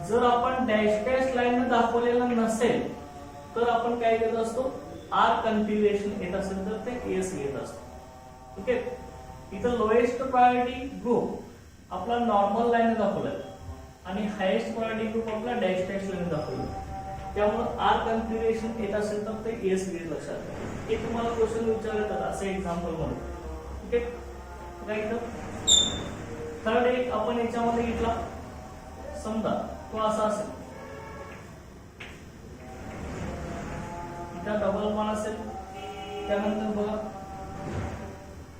जर आपण डॅश डॅश लाईन दाखवलेला नसेल तर आपण काय घेत असतो आर कन्फिग्युरेशन येत असेल तर ते एस घेत असतो, ओके. इथं लोएस्ट प्रायोरिटी ग्रुप आपला नॉर्मल लाईन दाखवलाय आणि हायेस्ट प्रायोरिटी ग्रुप आपला डॅश डॅश लाईन दाखवलाय, त्यामुळे आर कन्फिग्युरेशन येत असेल तर ते एस घेत लक्षात घ्या. हे तुम्हाला क्वेश्चन विचारतात असं एक्झाम्पल म्हणून, ओके. इथं थर्ड एक आपण याच्यामध्ये घेतला, समजा तो असा असेल, इथं डबल बॉन्ड असेल, त्यानंतर बघा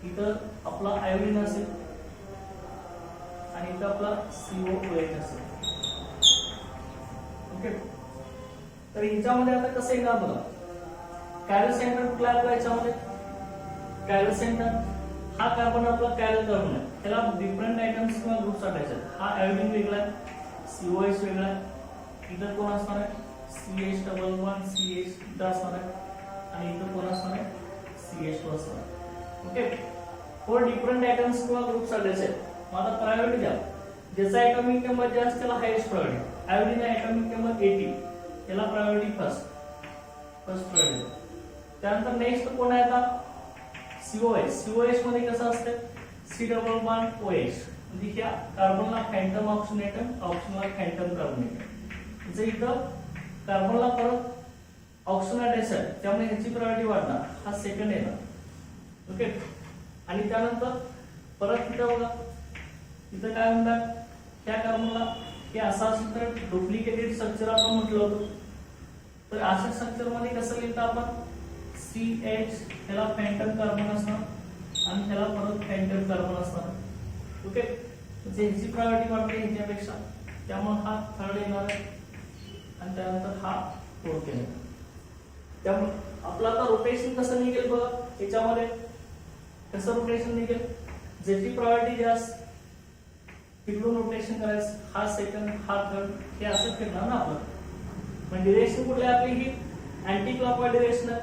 इथं आपला आयोडीन असेल आणि इथं आपला COOH असेल, ओके. तर याच्यामध्ये आता कसं येणार बघा, कॅरल सेंटर कुठला आपला याच्यामध्ये कॅरल सेंटर हा कार्बन आपला कॅरल कार्बन आहे, त्याला डिफरंट आयटम्स किंवा ग्रुप्स अटॅच आहेत. हा आयोडीन वेगळा आहे, COH वेगळा आहे, इथं कोण असणार आहे CH++CH इथं असणार आहे आणि इथं कोण असणार आहे CH2 असणार आहे, ओके. 4 डिफरंट आयटम्स किंवा ग्रुप्स अटॅच आहेत. मग आता प्रायोरिटी द्या, ज्याचा ॲटॉमिक नंबर जास्त त्याला highest priority. Iodine atomic number 80, याला प्रायोरिटी फर्स्ट प्रायोरिटी. त्यानंतर नेक्स्ट कोण आहे आता COH मध्ये कसं असतं C++OH म्हणजे ह्या कार्बनला फॅन्टम ऑक्सिजन एटम, ऑक्सिजनला फॅन्टम कार्बन एटम. म्हणजे इथं कार्बनला परत ऑक्सिजन अटॅच आहे त्यामुळे ह्याची प्रायोरिटी वाढणार, हा सेकंड येणार, ओके. आणि त्यानंतर परत इथं बघा इथं काय म्हणतात त्या कार्बनला हे असं असेल तर डुप्लिकेटेड स्ट्रक्चर आपण म्हटलं होतं, तर अशा स्ट्रक्चर मध्ये कसं लिहितं आपण CH ह्याला फॅन्टम कार्बन असणार आणि ह्याला परत फॅन्टम कार्बन असणार, ओके. म्हणजे ह्याची प्रायोरिटी वाढते ह्याच्यापेक्षा, त्यामुळे हा थर्ड येणार आहे आणि त्यानंतर हा फोर्थ येणार. त्यामुळे आपलं आता रोटेशन कसं निघेल बघा, याच्यामध्ये कसं रोटेशन निघेल, ज्याची प्रायोरिटी जास्त तिकडून रोटेशन करायचं, हा सेकंड हा थर्ड हे असं फिरणार ना आपलं. म्हणजे डिरेक्शन कुठली आपली ही अँटी क्लॉकवाईज डिरेक्शन आहे,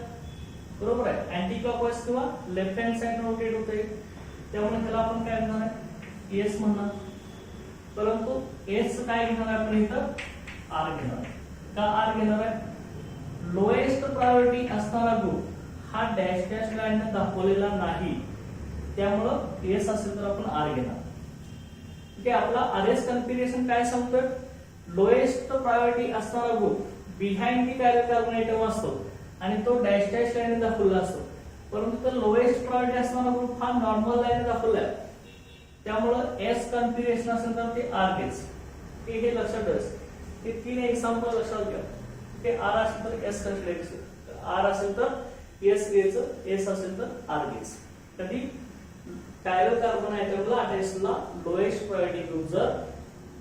बरोबर आहे. अँटी क्लॉकवाईज किंवा लेफ्ट हँड साइड रोटेट होते त्यामुळे त्याला आपण काय म्हणणार आहे एस म्हणणार, परंतु एस काय घेणार आहे आपण इथं आर घेणार. का आर घेणार आहे, लोएस्ट प्रायोरिटी असणारा ग्रुप हा डॅश डॅश लाईन दाखवलेला नाही त्यामुळे एस असेल तर आपण आर घेणार, ओके. आपला आरएस कन्फिग्युरेशन काय सांगतोय, लोएस्ट प्रायोरिटी असणारा group behind the Carol carbon item असतो आणि तो डॅश डॅश लाईन दाखवलेला असतो, परंतु तो लोएस्ट प्रायोरिटी असणारा ग्रुप हा नॉर्मल लाईन दाखवला आहे त्यामुळे एस कन्फिग्युरेशन असेल तर ते आर घेस. हे लक्षात ठेवायचं, हे 3 एक्झाम्पल लक्षात घ्या. ते आर असेल तर एस कन्फिग्युरेशन, आर असेल तर एस घ्यायचं, एस असेल तर आर घ्यायचं. कधी कायरल कार्बन आयटमला अटॅचला लोएस्ट प्रायोरिटी ग्रुप जर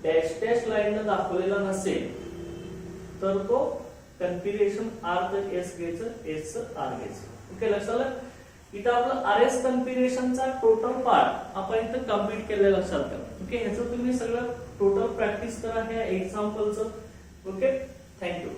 डॅश डॅश लाईन दाखवलेला नसेल तर तो कन्फिग्युरेशन आर तर एस घ्यायचं, एस च आर घ्यायचं, ओके. लक्षात आलं. इथं आपलं आरएस कन्फिग्युरेशनचा टोटल पार्ट आपण इथं कंप्लीट केलेलं लक्षात घ्या, ओके. ह्याचं तुम्ही सगळं टोटल प्रॅक्टिस करा ह्या एक्झाम्पलचं, ओके. थँक्यू.